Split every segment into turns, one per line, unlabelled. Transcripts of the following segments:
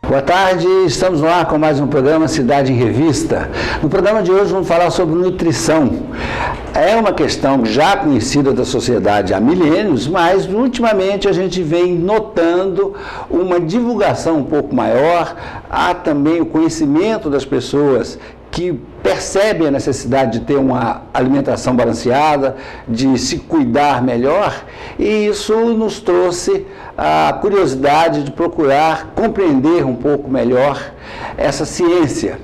Boa tarde, estamos lá com mais um programa Cidade em Revista. No programa de hoje vamos falar sobre nutrição. É uma questão já conhecida da sociedade há milênios, mas ultimamente a gente vem notando uma divulgação um pouco maior, há também o conhecimento das pessoas que percebem a necessidade de ter uma alimentação balanceada, de se cuidar melhor, e isso nos trouxe a curiosidade de procurar compreender um pouco melhor essa ciência.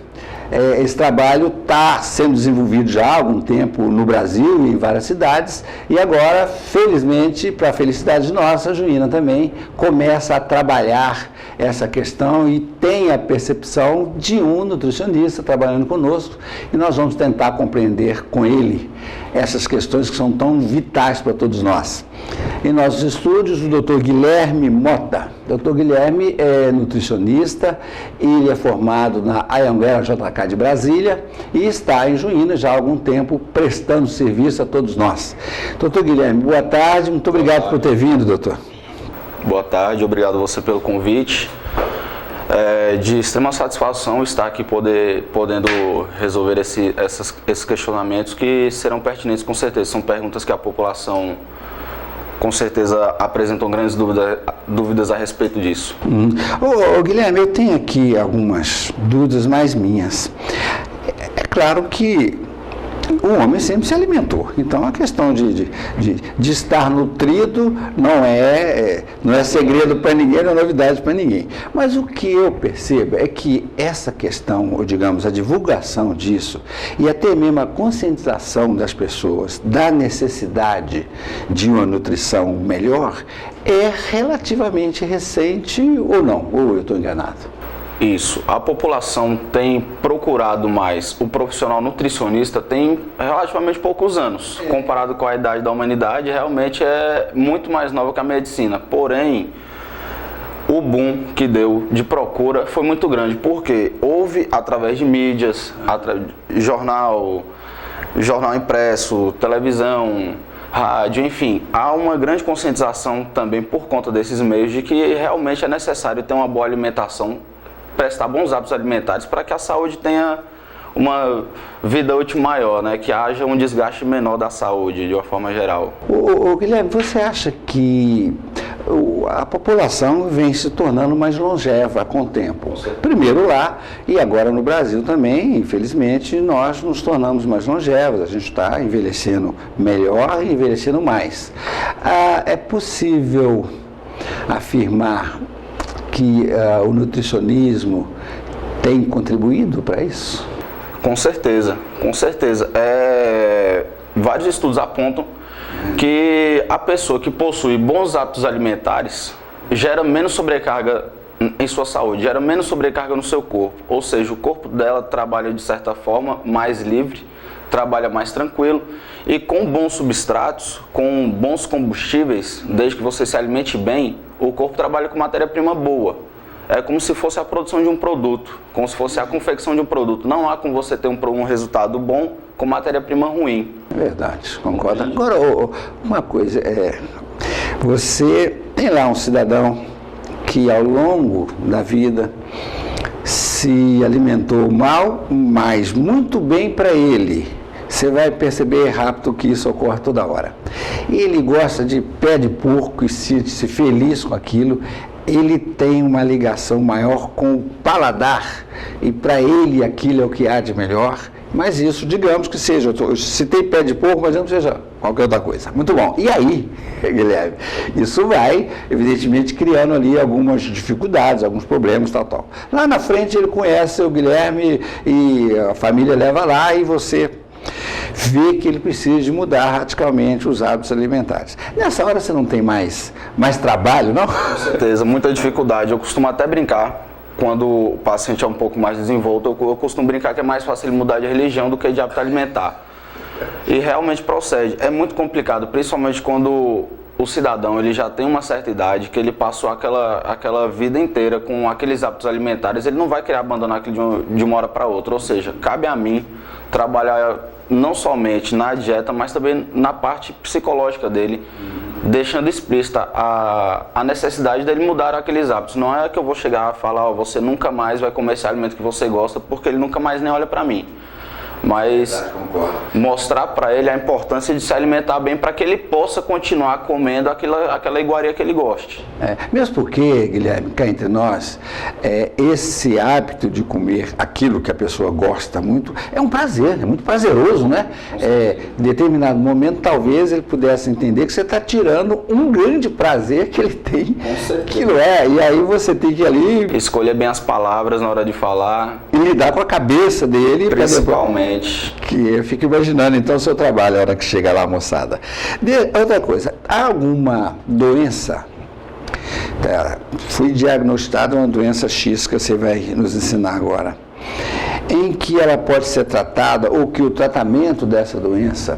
Esse trabalho está sendo desenvolvido já há algum tempo no Brasil e em várias cidades, e agora, felizmente, para a felicidade nossa, a Juína também começa a trabalhar essa questão e tem a percepção de um nutricionista trabalhando conosco, e nós vamos tentar compreender com ele essas questões que são tão vitais para todos nós. Em nossos estúdios, o Dr. Guilherme Mota. Dr. Guilherme é nutricionista, ele é formado na Anhanguera JK de Brasília e está em Juína já há algum tempo prestando serviço a todos nós. Dr. Guilherme, boa tarde, muito obrigado por ter vindo, doutor.
Boa tarde, obrigado a você pelo convite. De extrema satisfação estar aqui podendo resolver esses questionamentos que serão pertinentes com certeza. São perguntas que a população com certeza apresentam grandes dúvidas a respeito disso.
Guilherme, eu tenho aqui algumas dúvidas mais minhas. É claro que o homem sempre se alimentou, então a questão de estar nutrido não é segredo para ninguém, não é novidade para ninguém. Mas o que eu percebo é que essa questão, ou digamos, a divulgação disso, e até mesmo a conscientização das pessoas da necessidade de uma nutrição melhor, é relativamente recente ou não? Ou eu estou enganado?
Isso, a população tem procurado mais o profissional nutricionista tem relativamente poucos anos. Comparado com a idade da humanidade, realmente é muito mais nova que a medicina. Porém, o boom que deu de procura foi muito grande, porque houve através de mídias, jornal impresso, televisão, rádio, enfim, há uma grande conscientização também por conta desses meios de que realmente é necessário ter uma boa alimentação, prestar bons hábitos alimentares para que a saúde tenha uma vida útil maior, né? Que haja um desgaste menor da saúde de uma forma geral.
Guilherme, você acha que a população vem se tornando mais longeva com o tempo? Primeiro lá e agora no Brasil também, infelizmente, nós nos tornamos mais longevos, a gente está envelhecendo melhor e envelhecendo mais. É possível afirmar que o nutricionismo tem contribuído para isso?
Com certeza, com certeza. Vários estudos apontam que a pessoa que possui bons hábitos alimentares gera menos sobrecarga em sua saúde, gera menos sobrecarga no seu corpo. Ou seja, o corpo dela trabalha de certa forma mais livre, trabalha mais tranquilo e com bons substratos, com bons combustíveis, desde que você se alimente bem, o corpo trabalha com matéria-prima boa. É como se fosse a produção de um produto, como se fosse a confecção de um produto. Não há como você ter um resultado bom com matéria-prima ruim.
É verdade, concordo. Agora, uma coisa, você tem lá um cidadão que ao longo da vida se alimentou mal, mas muito bem para ele. Você vai perceber rápido que isso ocorre toda hora. Ele gosta de pé de porco e se feliz com aquilo. Ele tem uma ligação maior com o paladar e para ele aquilo é o que há de melhor. Mas isso, digamos que seja, eu citei pé de porco, mas não seja qualquer outra coisa. Muito bom. E aí, Guilherme, isso vai, evidentemente, criando ali algumas dificuldades, alguns problemas, tal. Lá na frente ele conhece o Guilherme e a família leva lá e você vê que ele precisa de mudar radicalmente os hábitos alimentares. Nessa hora você não tem mais trabalho, não?
Com certeza, muita dificuldade. Eu costumo até brincar, quando o paciente é um pouco mais desenvolto, eu costumo brincar que é mais fácil ele mudar de religião do que de hábito alimentar. E realmente procede. É muito complicado, principalmente quando o cidadão ele já tem uma certa idade, que ele passou aquela vida inteira com aqueles hábitos alimentares, ele não vai querer abandonar aquilo de uma hora para outra. Ou seja, cabe a mim trabalhar não somente na dieta, mas também na parte psicológica dele, deixando explícita a necessidade dele mudar aqueles hábitos. Não é que eu vou chegar a falar, você nunca mais vai comer esse alimento que você gosta, porque ele nunca mais nem olha para mim. Mas mostrar para ele a importância de se alimentar bem para que ele possa continuar comendo aquela iguaria que ele goste.
Mesmo porque, Guilherme, cá entre nós, esse hábito de comer aquilo que a pessoa gosta muito é um prazer, é muito prazeroso, né? Em determinado momento, talvez ele pudesse entender que você está tirando um grande prazer que ele tem. Aquilo e aí você tem que ir ali...
Escolher bem as palavras na hora de falar.
E lidar com a cabeça dele.
Principalmente.
Que eu fico imaginando, então, o seu trabalho, a hora que chega lá, moçada. Outra coisa, há alguma doença, fui diagnosticado uma doença X, que você vai nos ensinar agora, em que ela pode ser tratada, ou que o tratamento dessa doença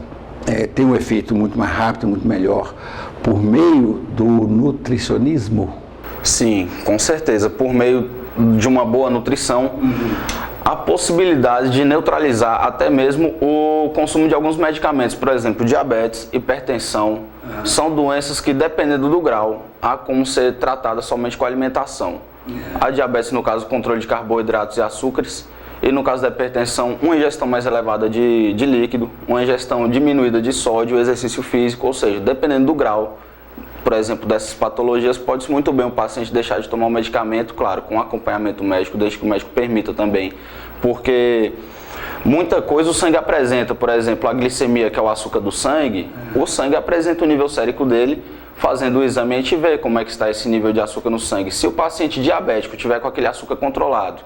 tem um efeito muito mais rápido, muito melhor, por meio do nutricionismo?
Sim, com certeza, por meio de uma boa nutrição, a possibilidade de neutralizar até mesmo o consumo de alguns medicamentos, por exemplo, diabetes, hipertensão, são doenças que, dependendo do grau, há como ser tratadas somente com alimentação. A diabetes, no caso, controle de carboidratos e açúcares, e no caso da hipertensão, uma ingestão mais elevada de líquido, uma ingestão diminuída de sódio, exercício físico, ou seja, dependendo do grau, por exemplo, dessas patologias, pode muito bem o paciente deixar de tomar o medicamento, claro, com acompanhamento médico, desde que o médico permita também, porque muita coisa o sangue apresenta, por exemplo, a glicemia, que é o açúcar do sangue, o sangue apresenta o nível sérico dele, fazendo o exame a gente vê como é que está esse nível de açúcar no sangue. Se o paciente diabético tiver com aquele açúcar controlado,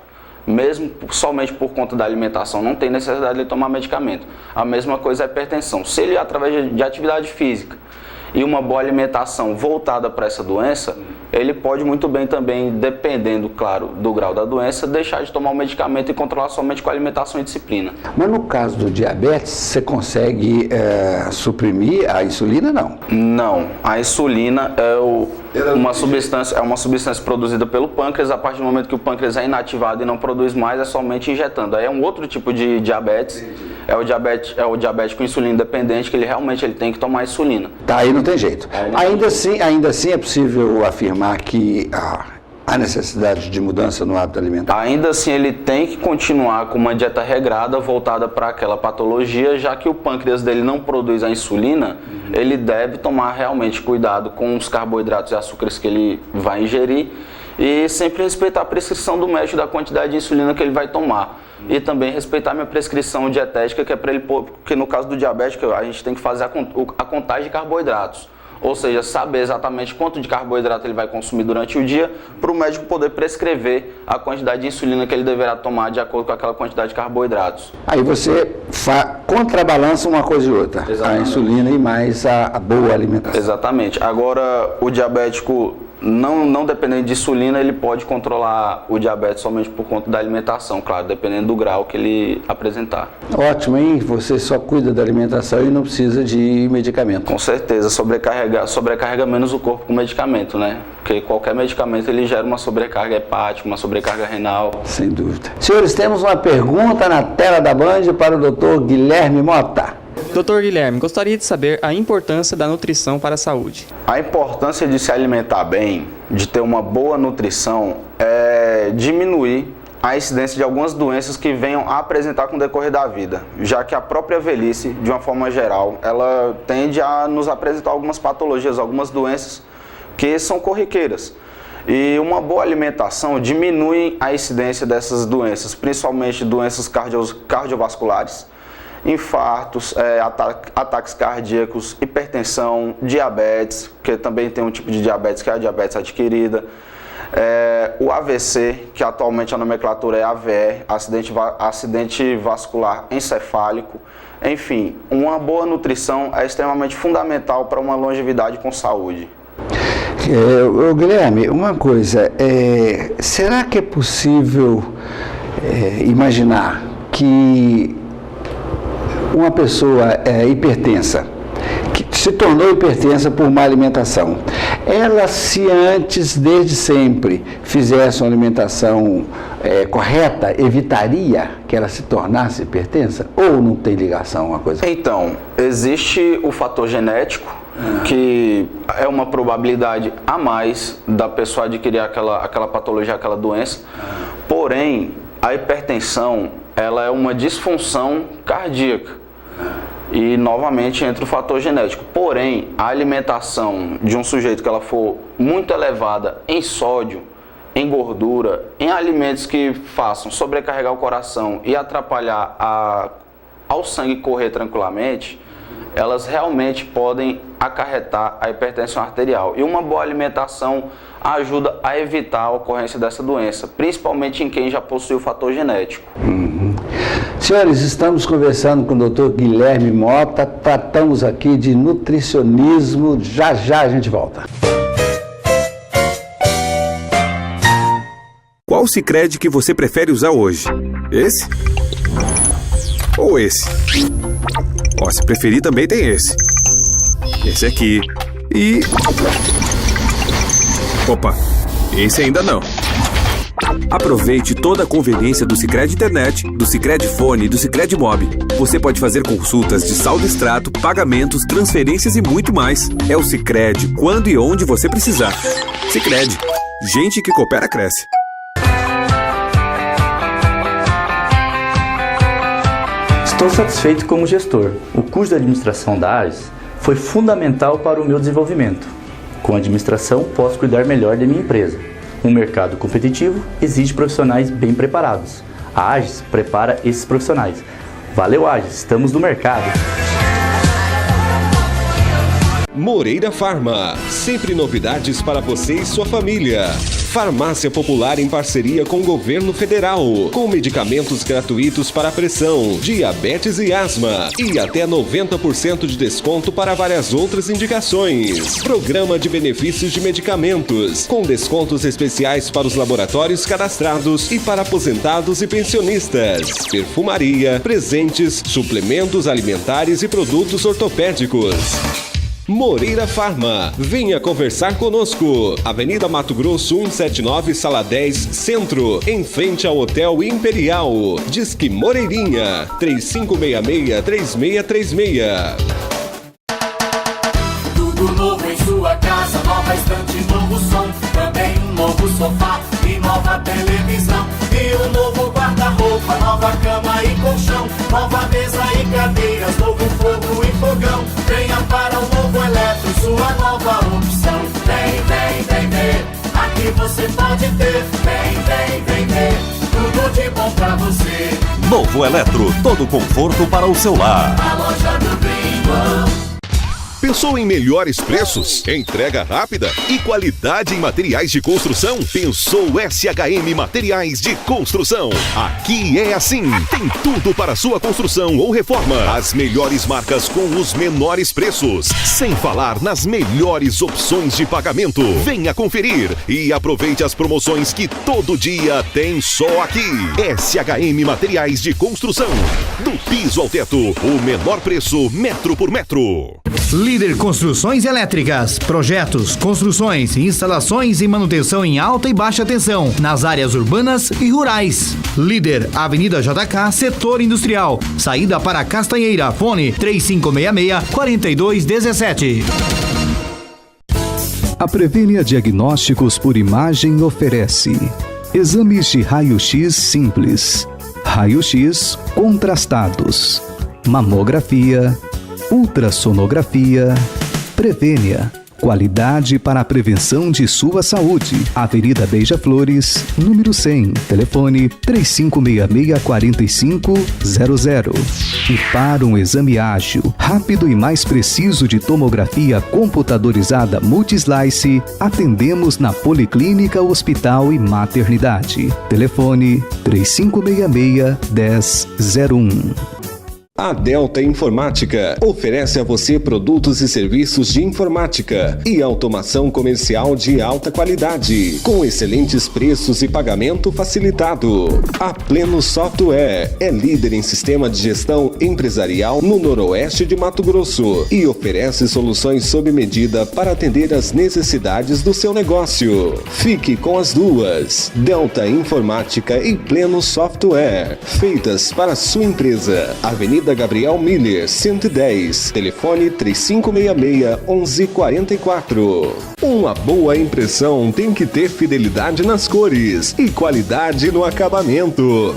mesmo somente por conta da alimentação, não tem necessidade de tomar medicamento. A mesma coisa é a hipertensão. Se ele, através de atividade física, e uma boa alimentação voltada para essa doença, ele pode muito bem também, dependendo, claro, do grau da doença, deixar de tomar o medicamento e controlar somente com alimentação e disciplina.
Mas no caso do diabetes, você consegue suprimir a insulina, não?
Não, a insulina é uma substância produzida pelo pâncreas. A partir do momento que o pâncreas é inativado e não produz mais, é somente injetando. Aí é um outro tipo de diabetes. É o diabético insulina dependente, que ele realmente tem que tomar insulina.
Tá, aí não tem jeito. Ainda assim é possível afirmar que há necessidade de mudança no hábito alimentar?
Ainda assim ele tem que continuar com uma dieta regrada voltada para aquela patologia, já que o pâncreas dele não produz a insulina, ele deve tomar realmente cuidado com os carboidratos e açúcares que ele vai ingerir e sempre respeitar a prescrição do médico da quantidade de insulina que ele vai tomar. E também respeitar minha prescrição dietética, que é para ele, porque no caso do diabético a gente tem que fazer a contagem de carboidratos. Ou seja, saber exatamente quanto de carboidrato ele vai consumir durante o dia, para o médico poder prescrever a quantidade de insulina que ele deverá tomar de acordo com aquela quantidade de carboidratos.
Aí você contrabalança uma coisa e outra, exatamente. A insulina e mais a boa alimentação.
Exatamente. Agora, o diabético, não dependendo de insulina, ele pode controlar o diabetes somente por conta da alimentação, claro, dependendo do grau que ele apresentar.
Ótimo, hein? Você só cuida da alimentação e não precisa de medicamento.
Com certeza, sobrecarrega menos o corpo com medicamento, né? Porque qualquer medicamento ele gera uma sobrecarga hepática, uma sobrecarga renal.
Sem dúvida. Senhores, temos uma pergunta na tela da Band para o Dr. Guilherme Mota.
Dr. Guilherme, gostaria de saber a importância da nutrição para a saúde.
A importância de se alimentar bem, de ter uma boa nutrição, é diminuir a incidência de algumas doenças que venham a apresentar com o decorrer da vida, já que a própria velhice, de uma forma geral, ela tende a nos apresentar algumas patologias, algumas doenças que são corriqueiras. E uma boa alimentação diminui a incidência dessas doenças, principalmente doenças cardiovasculares, infartos, ataques cardíacos, hipertensão, diabetes, que também tem um tipo de diabetes que é a diabetes adquirida, o AVC, que atualmente a nomenclatura é AVE, acidente vascular encefálico. Enfim, uma boa nutrição é extremamente fundamental para uma longevidade com saúde.
Guilherme, uma coisa, será que é possível imaginar que uma pessoa hipertensa, que se tornou hipertensa por má alimentação, ela, se antes, desde sempre, fizesse uma alimentação correta, evitaria que ela se tornasse hipertensa? Ou não tem ligação uma coisa?
Então, existe o fator genético que é uma probabilidade a mais da pessoa adquirir aquela patologia, aquela doença. Porém, a hipertensão, ela é uma disfunção cardíaca. E, novamente, entra o fator genético. Porém, a alimentação de um sujeito que ela for muito elevada em sódio, em gordura, em alimentos que façam sobrecarregar o coração e atrapalhar ao sangue correr tranquilamente, elas realmente podem acarretar a hipertensão arterial. E uma boa alimentação ajuda a evitar a ocorrência dessa doença, principalmente em quem já possui o fator genético.
Senhores, estamos conversando com o Dr. Guilherme Mota, tratamos aqui de nutricionismo, já a gente volta.
Qual Sicredi que você prefere usar hoje? Esse? Ou esse? Ó, se preferir também tem esse. Esse aqui. E... Opa, esse ainda não. Aproveite toda a conveniência do Sicredi Internet, do Sicredi Fone e do Sicredi Mob. Você pode fazer consultas de saldo extrato, pagamentos, transferências e muito mais. É o Sicredi quando e onde você precisar. Sicredi. Gente que coopera cresce.
Estou satisfeito como gestor. O curso de administração da AGES foi fundamental para o meu desenvolvimento. Com a administração, posso cuidar melhor da minha empresa. Um mercado competitivo exige profissionais bem preparados. A AGES prepara esses profissionais. Valeu, AGES, estamos no mercado.
Moreira Farma, sempre novidades para você e sua família. Farmácia Popular em parceria com o Governo Federal, com medicamentos gratuitos para pressão, diabetes e asma, e até 90% de desconto para várias outras indicações. Programa de benefícios de medicamentos, com descontos especiais para os laboratórios cadastrados e para aposentados e pensionistas. Perfumaria, presentes, suplementos alimentares e produtos ortopédicos. Moreira Farma, venha conversar conosco. Avenida Mato Grosso 179, Sala 10, Centro, em frente ao Hotel Imperial. Disque Moreirinha, 3566-3636.
Tudo novo em sua casa, nova estante, novo som, também um novo sofá e nova televisão. E um novo guarda-roupa, nova cama e colchão, nova mesa e cadeiras, novo fogo e fogão. Venha para o Novo Eletro, sua nova opção. Vem, vem, vem, vem, aqui você pode ter. Vem, vem, vem, vem, tudo de bom pra você.
Novo Eletro, todo conforto para o seu lar.
A loja do Gringo.
Pensou em melhores preços, entrega rápida e qualidade em materiais de construção? Pensou SHM Materiais de Construção. Aqui é assim, tem tudo para sua construção ou reforma. As melhores marcas com os menores preços, sem falar nas melhores opções de pagamento. Venha conferir e aproveite as promoções que todo dia tem só aqui. SHM Materiais de Construção. Do piso ao teto, o menor preço metro por metro.
Líder Construções Elétricas, projetos, construções, instalações e manutenção em alta e baixa tensão, nas áreas urbanas e rurais. Líder, Avenida JK, Setor Industrial, saída para Castanheira, fone 3566-4217.
A Prevenia Diagnósticos por Imagem oferece exames de raio-x simples, raio-x contrastados, mamografia, ultrassonografia. Prevenia, qualidade para a prevenção de sua saúde. Avenida Beija-Flores, número 100, telefone 3566-4500. E para um exame ágil, rápido e mais preciso de tomografia computadorizada Multislice, atendemos na Policlínica, Hospital e Maternidade. Telefone 3566-1001.
A Delta Informática oferece a você produtos e serviços de informática e automação comercial de alta qualidade, com excelentes preços e pagamento facilitado. A Pleno Software é líder em sistema de gestão empresarial no noroeste de Mato Grosso e oferece soluções sob medida para atender às necessidades do seu negócio. Fique com as duas, Delta Informática e Pleno Software, feitas para a sua empresa. Avenida Avenida Gabriel Miller, 110. Telefone 3566-1144. Uma boa impressão tem que ter fidelidade nas cores e qualidade no acabamento.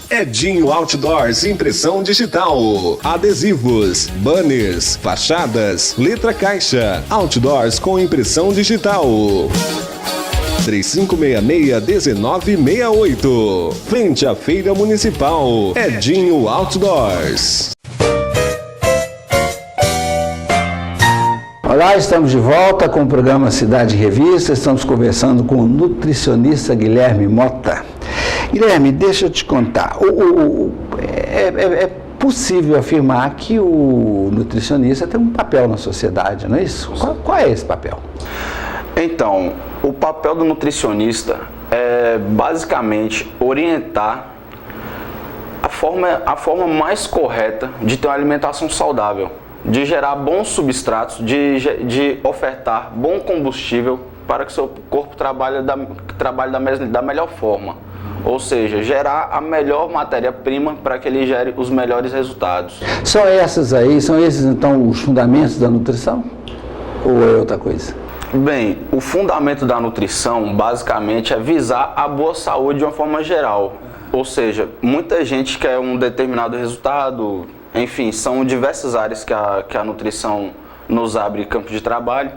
Edinho Outdoors Impressão Digital. Adesivos, banners, fachadas, letra caixa. Outdoors com impressão digital. 3566-1968. Frente à Feira Municipal. Edinho Outdoors.
Olá, estamos de volta com o programa Cidade Revista. Estamos conversando com o nutricionista Guilherme Mota. Guilherme, deixa eu te contar. É possível afirmar que o nutricionista tem um papel na sociedade, não é isso? Qual é esse papel?
Então, o papel do nutricionista é basicamente orientar a forma mais correta de ter uma alimentação saudável, de gerar bons substratos, de ofertar bom combustível para que seu corpo trabalhe da melhor forma. Ou seja, gerar a melhor matéria-prima para que ele gere os melhores resultados.
São esses então os fundamentos da nutrição? Ou é outra coisa?
Bem, o fundamento da nutrição basicamente é visar a boa saúde de uma forma geral. Ou seja, muita gente quer um determinado resultado, enfim, são diversas áreas que a nutrição nos abre campo de trabalho.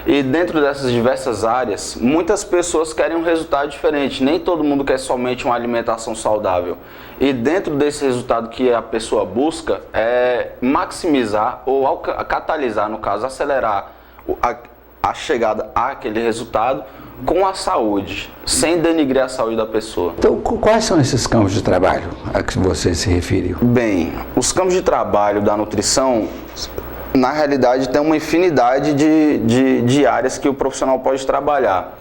E dentro dessas diversas áreas, muitas pessoas querem um resultado diferente. Nem todo mundo quer somente uma alimentação saudável. E dentro desse resultado que a pessoa busca, é maximizar ou catalisar, no caso, acelerar a chegada àquele resultado com a saúde, sem denigrir a saúde da pessoa.
Então, quais são esses campos de trabalho a que você se referiu?
Bem, os campos de trabalho da nutrição, na realidade, tem uma infinidade de áreas que o profissional pode trabalhar.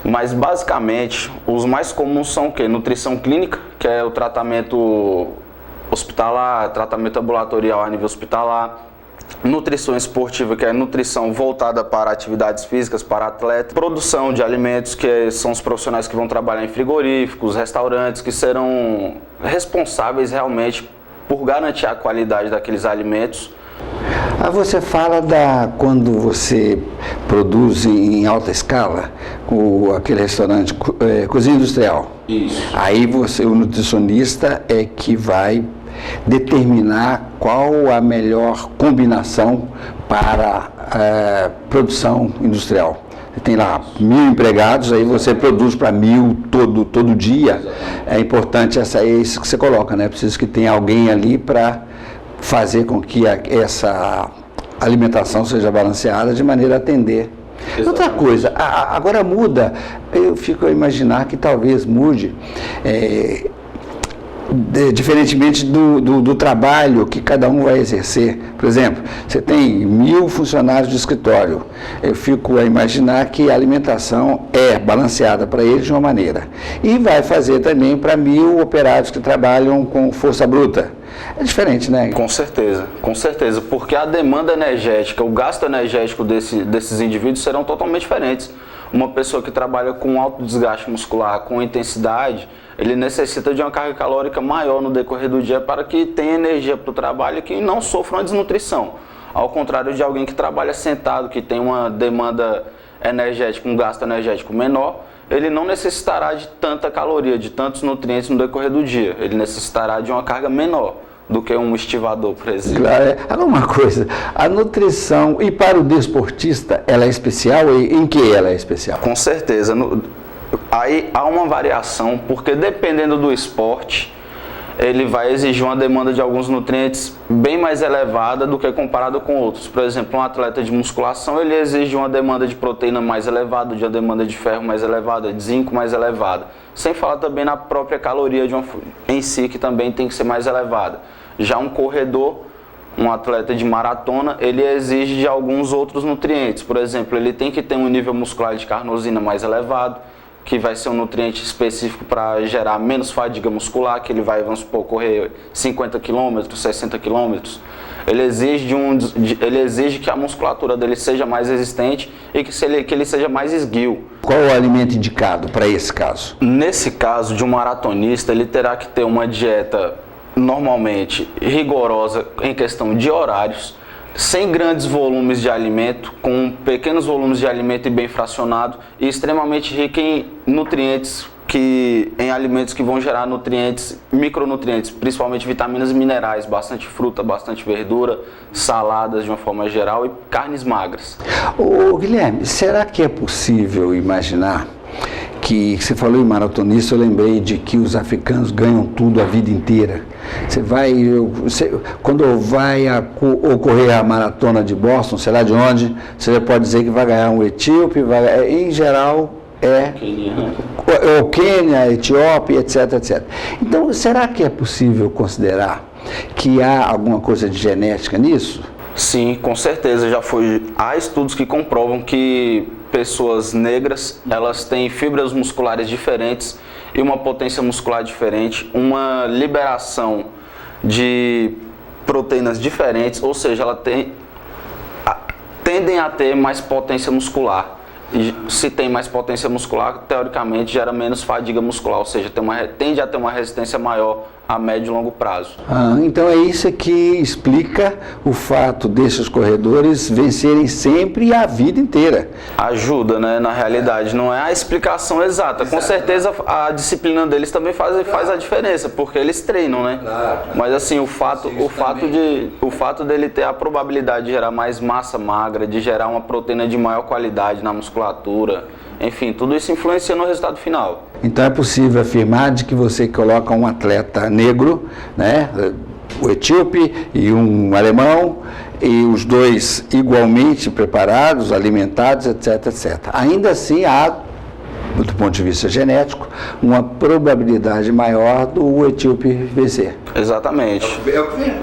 Mas, basicamente, os mais comuns são o quê? Nutrição clínica, que é o tratamento hospitalar, tratamento ambulatorial a nível hospitalar. Nutrição esportiva, que é nutrição voltada para atividades físicas, para atleta. Produção de alimentos, que são os profissionais que vão trabalhar em frigoríficos, restaurantes, que serão responsáveis realmente por garantir a qualidade daqueles alimentos.
Você fala quando você produz em alta escala, aquele restaurante cozinha industrial.
Isso.
Aí o nutricionista é que vai determinar qual a melhor combinação para a produção industrial. Você tem lá 1.000 empregados, aí você produz para 1.000 todo dia. É importante isso que você coloca, né? Precisa que tenha alguém ali para fazer com que essa alimentação seja balanceada de maneira a atender. Exatamente. Outra coisa, agora muda, eu fico a imaginar que talvez mude, diferentemente do trabalho que cada um vai exercer. Por exemplo, você tem 1.000 funcionários de escritório, eu fico a imaginar que a alimentação é balanceada para eles de uma maneira, e vai fazer também para 1.000 operários que trabalham com força bruta. É diferente, né?
Com certeza, porque a demanda energética, o gasto energético desses indivíduos serão totalmente diferentes. Uma pessoa que trabalha com alto desgaste muscular, com intensidade, ele necessita de uma carga calórica maior no decorrer do dia para que tenha energia para o trabalho e que não sofra uma desnutrição. Ao contrário de alguém que trabalha sentado, que tem uma demanda energética, um gasto energético menor, ele não necessitará de tanta caloria, de tantos nutrientes no decorrer do dia. Ele necessitará de uma carga menor do que um estivador, por exemplo.
Claro. Agora uma coisa, a nutrição, e para o desportista, ela é especial? E em que ela é especial?
Com certeza. Aí há uma variação, porque dependendo do esporte, ele vai exigir uma demanda de alguns nutrientes bem mais elevada do que comparado com outros. Por exemplo, um atleta de musculação, ele exige uma demanda de proteína mais elevada, de uma demanda de ferro mais elevada, de zinco mais elevada. Sem falar também na própria caloria em si, que também tem que ser mais elevada. Já um corredor, um atleta de maratona, ele exige de alguns outros nutrientes. Por exemplo, ele tem que ter um nível muscular de carnosina mais elevado, que vai ser um nutriente específico para gerar menos fadiga muscular, que ele vai, vamos supor, correr 50 km, 60 km. Ele exige que a musculatura dele seja mais resistente e que ele seja mais esguio.
Qual é o alimento indicado para esse caso?
Nesse caso de um maratonista, ele terá que ter uma dieta normalmente rigorosa em questão de horários, sem grandes volumes de alimento, com pequenos volumes de alimento e bem fracionado, e extremamente rica em nutrientes, em alimentos que vão gerar nutrientes, micronutrientes, principalmente vitaminas e minerais, bastante fruta, bastante verdura, saladas de uma forma geral e carnes magras.
Ô Guilherme, será que é possível imaginar que, você falou em maratonista, eu lembrei de que os africanos ganham tudo a vida inteira. Quando vai ocorrer a maratona de Boston, sei lá de onde, você pode dizer que vai ganhar um etíope, em geral o Quênia, Etiópia, etc, etc. Então, será que é possível considerar que há alguma coisa de genética nisso?
Sim, com certeza. Há estudos que comprovam que pessoas negras, elas têm fibras musculares diferentes e uma potência muscular diferente, uma liberação de proteínas diferentes, ou seja, elas tendem a ter mais potência muscular. E se tem mais potência muscular, teoricamente gera menos fadiga muscular, ou seja, tende a ter uma resistência maior a médio e longo prazo.
Então é isso que explica o fato desses corredores vencerem sempre e a vida inteira.
Ajuda, né, na realidade, não é a explicação exata. Com certeza a disciplina deles também faz a diferença, porque eles treinam, né? Mas assim, o fato dele ter a probabilidade de gerar mais massa magra, de gerar uma proteína de maior qualidade na musculatura, enfim, tudo isso influencia no resultado final.
Então é possível afirmar de que você coloca um atleta negro, né, o etíope e um alemão, e os dois igualmente preparados, alimentados, etc, etc. Ainda assim há, do ponto de vista genético, uma probabilidade maior do etíope vencer.
Exatamente.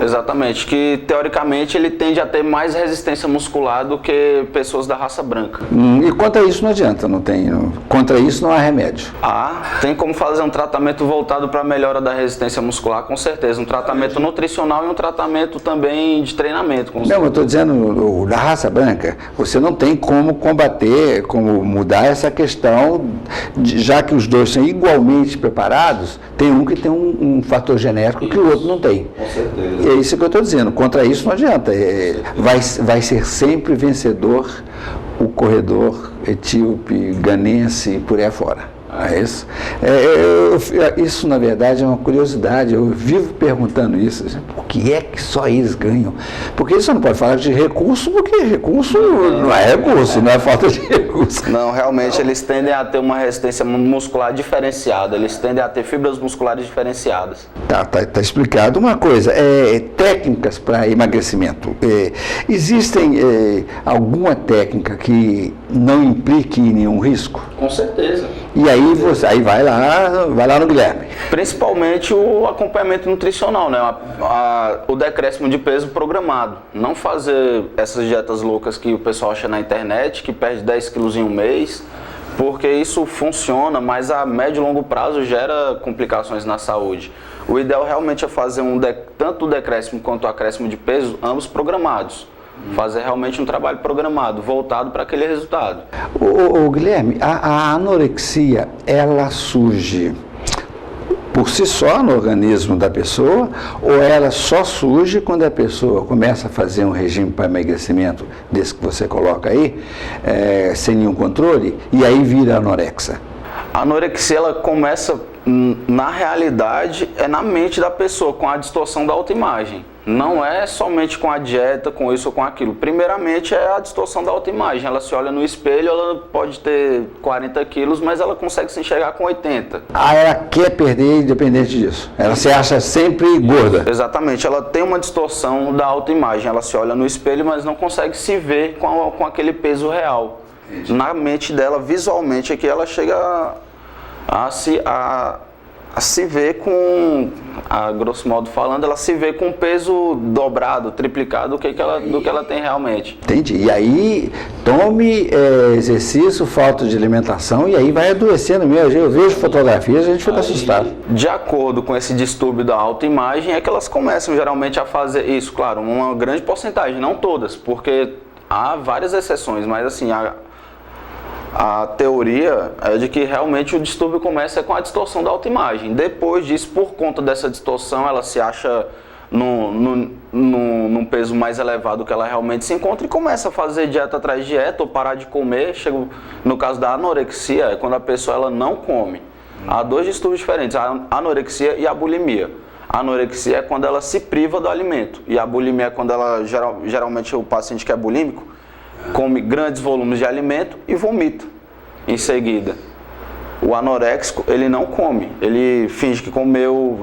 Exatamente, que teoricamente ele tende a ter mais resistência muscular do que pessoas da raça branca.
E contra isso não adianta, contra isso não há remédio.
Tem como fazer um tratamento voltado para a melhora da resistência muscular, com certeza. Um tratamento nutricional e um tratamento também de treinamento.
Não, eu estou dizendo, da raça branca, você não tem como combater, como mudar essa questão, já que os dois são igualmente preparados, tem um que tem um fator genético que o outro não tem.
Com certeza.
E é isso que eu estou dizendo, contra isso não adianta. Vai ser sempre vencedor o corredor etíope, ganense e por aí afora. É isso? Isso, na verdade, é uma curiosidade. Eu vivo perguntando isso. Por que é que só eles ganham? Porque você não pode falar de recurso, porque recurso não é recurso, não é falta de recurso.
Não, realmente eles tendem a ter uma resistência muscular diferenciada. Eles tendem a ter fibras musculares diferenciadas.
Tá explicado. Uma coisa, técnicas para emagrecimento. Existem alguma técnica que não implique em nenhum risco?
Com certeza.
E aí vai lá no Guilherme.
Principalmente o acompanhamento nutricional, né? O decréscimo de peso programado. Não fazer essas dietas loucas que o pessoal acha na internet, que perde 10 quilos em um mês, porque isso funciona, mas a médio e longo prazo gera complicações na saúde. O ideal realmente é fazer tanto o decréscimo quanto o acréscimo de peso, ambos programados. Fazer realmente um trabalho programado, voltado para aquele resultado.
Guilherme, a anorexia, ela surge por si só no organismo da pessoa, ou ela só surge quando a pessoa começa a fazer um regime para emagrecimento, desse que você coloca aí, sem nenhum controle, e aí vira anorexa?
A anorexia, ela começa, na realidade, na mente da pessoa, com a distorção da autoimagem. Não é somente com a dieta, com isso ou com aquilo. Primeiramente é a distorção da autoimagem. Ela se olha no espelho, ela pode ter 40 quilos, mas ela consegue se enxergar com 80.
Ela quer perder independente disso. Ela se acha sempre gorda.
Exatamente. Ela tem uma distorção da autoimagem. Ela se olha no espelho, mas não consegue se ver com aquele peso real. Entendi. Na mente dela, visualmente, aqui ela chega a se vê com, grosso modo falando, ela se vê com peso dobrado, triplicado do que ela tem realmente.
Entendi. E aí, tome exercício, falta de alimentação, e aí vai adoecendo mesmo. Eu vejo fotografias e a gente fica assustado.
De acordo com esse distúrbio da autoimagem, é que elas começam geralmente a fazer isso. Claro, uma grande porcentagem, não todas, porque há várias exceções, mas assim, A teoria é de que realmente o distúrbio começa com a distorção da autoimagem. Depois disso, por conta dessa distorção, ela se acha num peso mais elevado que ela realmente se encontra e começa a fazer dieta atrás de dieta ou parar de comer. Chega, no caso da anorexia, é quando a pessoa ela não come. Há dois distúrbios diferentes, a anorexia e a bulimia. A anorexia é quando ela se priva do alimento e a bulimia é quando ela, geralmente o paciente que é bulímico, come grandes volumes de alimento e vomita em seguida. O anoréxico, ele não come, ele finge que comeu,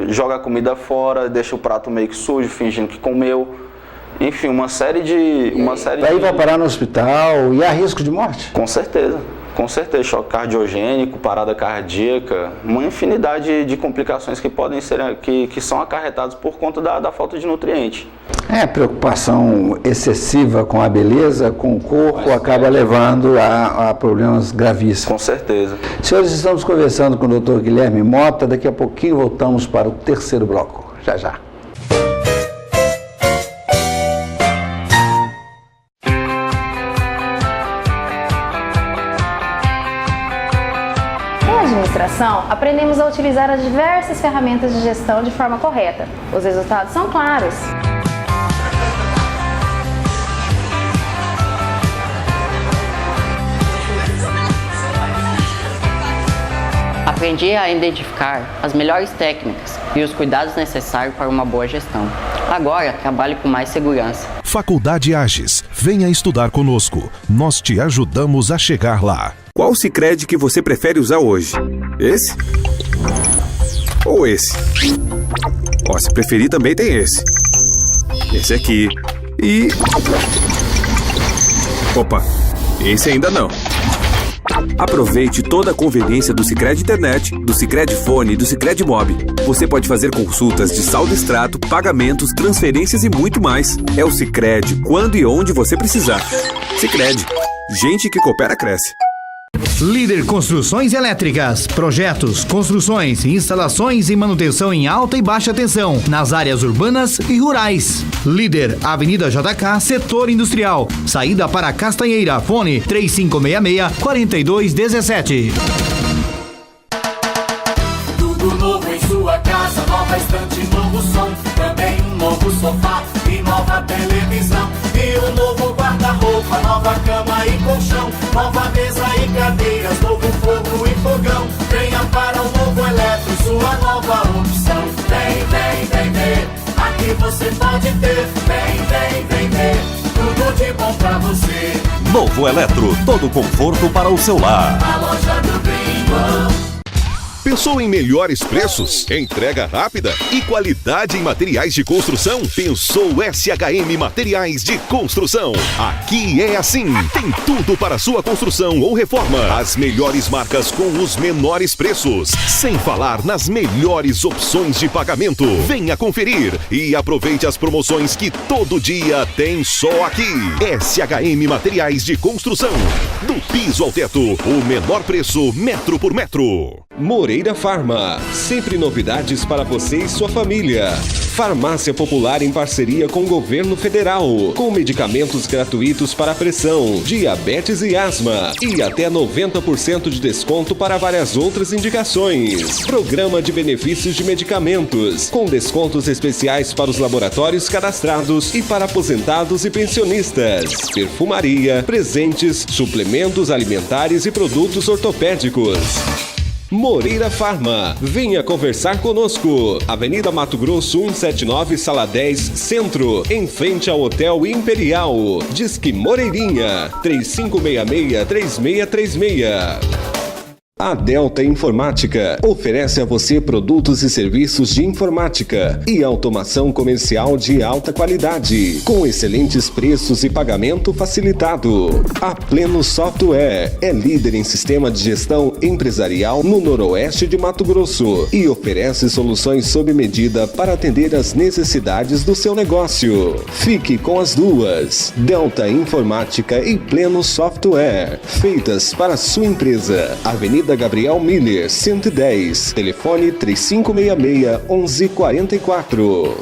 joga a comida fora, deixa o prato meio que sujo, fingindo que comeu. Enfim, uma série de...
Aí vai parar no hospital e há risco de morte?
Com certeza, choque cardiogênico, parada cardíaca, uma infinidade de complicações que podem ser, que são acarretadas por conta da falta de nutriente.
Preocupação excessiva com a beleza, com o corpo, acaba levando a problemas gravíssimos.
Com certeza.
Senhores, estamos conversando com o Dr. Guilherme Mota, daqui a pouquinho voltamos para o terceiro bloco. Já.
Aprendemos a utilizar as diversas ferramentas de gestão de forma correta. Os resultados são claros.
Aprendi a identificar as melhores técnicas e os cuidados necessários para uma boa gestão. Agora, trabalho com mais segurança.
Faculdade Agis, venha estudar conosco. Nós te ajudamos a chegar lá.
Qual Sicredi que você prefere usar hoje? Esse? Ou esse? Se preferir também tem esse. Esse aqui. E... Opa, esse ainda não. Aproveite toda a conveniência do Sicredi Internet, do Sicredi Fone e do Sicredi Mob. Você pode fazer consultas de saldo extrato, pagamentos, transferências e muito mais. É o Sicredi quando e onde você precisar. Sicredi, gente que coopera cresce.
Líder Construções Elétricas, projetos, construções, instalações e manutenção em alta e baixa tensão, nas áreas urbanas e rurais. Líder, Avenida JK, Setor Industrial, saída para Castanheira, fone 3566-4217.
Tudo novo em sua casa, nova estante, novo som, também um novo sofá e nova televisão. E um novo guarda-roupa, nova cama e colchão, nova mesa e cadeiras, novo fogo e fogão. Venha para o Novo Eletro, sua nova opção. Vem ver, aqui você pode ter. Vem ver, tudo de bom pra você.
Novo Eletro, todo conforto para o seu lar.
A loja do Gringo.
Pensou em melhores preços, entrega rápida e qualidade em materiais de construção? Pensou SHM Materiais de Construção. Aqui é assim, tem tudo para sua construção ou reforma. As melhores marcas com os menores preços, sem falar nas melhores opções de pagamento. Venha conferir e aproveite as promoções que todo dia tem só aqui. SHM Materiais de Construção. Do piso ao teto, o menor preço metro por metro. Moreira Farma, sempre novidades para você e sua família. Farmácia Popular em parceria com o Governo Federal, com medicamentos gratuitos para pressão, diabetes e asma, e até 90% de desconto para várias outras indicações. Programa de benefícios de medicamentos, com descontos especiais para os laboratórios cadastrados e para aposentados e pensionistas. Perfumaria, presentes, suplementos alimentares e produtos ortopédicos. Moreira Farma, venha conversar conosco. Avenida Mato Grosso 179, Sala 10, Centro, em frente ao Hotel Imperial. Disque Moreirinha, 3566-3636. A Delta Informática oferece a você produtos e serviços de informática e automação comercial de alta qualidade, com excelentes preços e pagamento facilitado. A Pleno Software é líder em sistema de gestão empresarial no noroeste de Mato Grosso e oferece soluções sob medida para atender às necessidades do seu negócio. Fique com as duas, Delta Informática e Pleno Software, feitas para a sua empresa. Avenida Gabriel Miller, 110, telefone 3566-1144.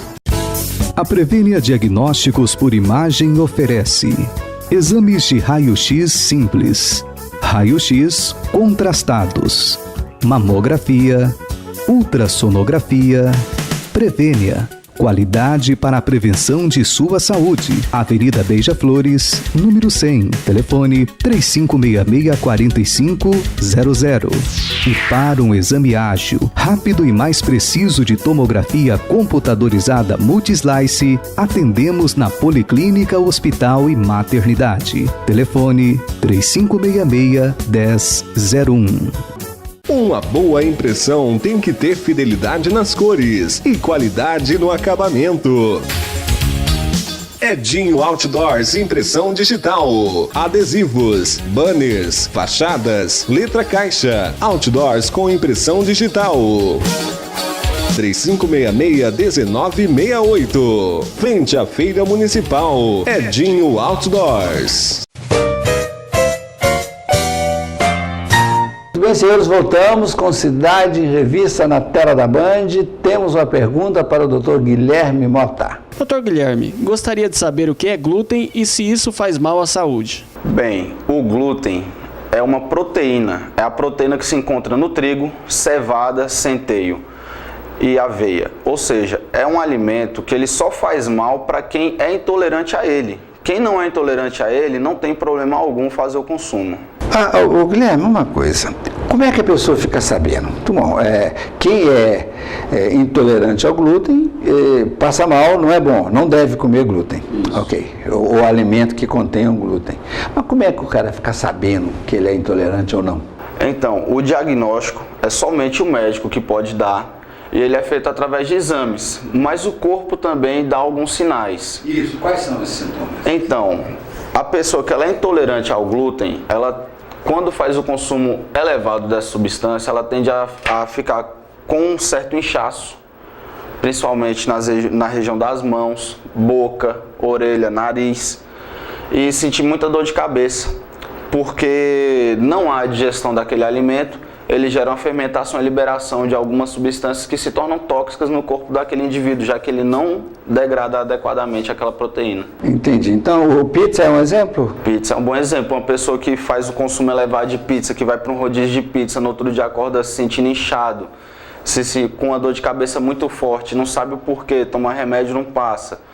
A Prevenia Diagnósticos por Imagem oferece exames de raio-x simples, raio-x contrastados, mamografia, ultrassonografia. Prevênia, qualidade para a prevenção de sua saúde. Avenida Beija-Flores, número 100, telefone 3566-4500. E para um exame ágil, rápido e mais preciso de tomografia computadorizada Multislice, atendemos na Policlínica Hospital e Maternidade. Telefone 3566-1001.
Uma boa impressão tem que ter fidelidade nas cores e qualidade no acabamento. Edinho Outdoors Impressão Digital. Adesivos, banners, fachadas, letra caixa. Outdoors com impressão digital. 3566-1968. Frente à Feira Municipal. Edinho Outdoors.
Bem, senhores, voltamos com Cidade em Revista na tela da Band. Temos uma pergunta para o Dr. Guilherme Mota.
Dr. Guilherme, gostaria de saber o que é glúten e se isso faz mal à saúde.
Bem, o glúten é uma proteína. É a proteína que se encontra no trigo, cevada, centeio e aveia. Ou seja, é um alimento que ele só faz mal para quem é intolerante a ele. Quem não é intolerante a ele, não tem problema algum fazer o consumo.
Guilherme, uma coisa. Como é que a pessoa fica sabendo? Bom, quem é intolerante ao glúten passa mal, não é bom, não deve comer glúten. Isso. Ok. O alimento que contém o glúten. Mas como é que o cara fica sabendo que ele é intolerante ou não?
Então, o diagnóstico é somente o médico que pode dar. E ele é feito através de exames, mas o corpo também dá alguns sinais.
Isso, quais são esses sintomas?
Então, a pessoa que ela é intolerante ao glúten, ela, quando faz o consumo elevado dessa substância, ela tende a ficar com um certo inchaço, principalmente na região das mãos, boca, orelha, nariz, e sentir muita dor de cabeça, porque não há digestão daquele alimento. Ele gera uma fermentação e liberação de algumas substâncias que se tornam tóxicas no corpo daquele indivíduo, já que ele não degrada adequadamente aquela proteína.
Entendi. Então, o pizza é um exemplo?
Pizza é um bom exemplo. Uma pessoa que faz o consumo elevado de pizza, que vai para um rodízio de pizza, no outro dia acorda se sentindo inchado, com uma dor de cabeça muito forte, não sabe o porquê, toma remédio, não passa.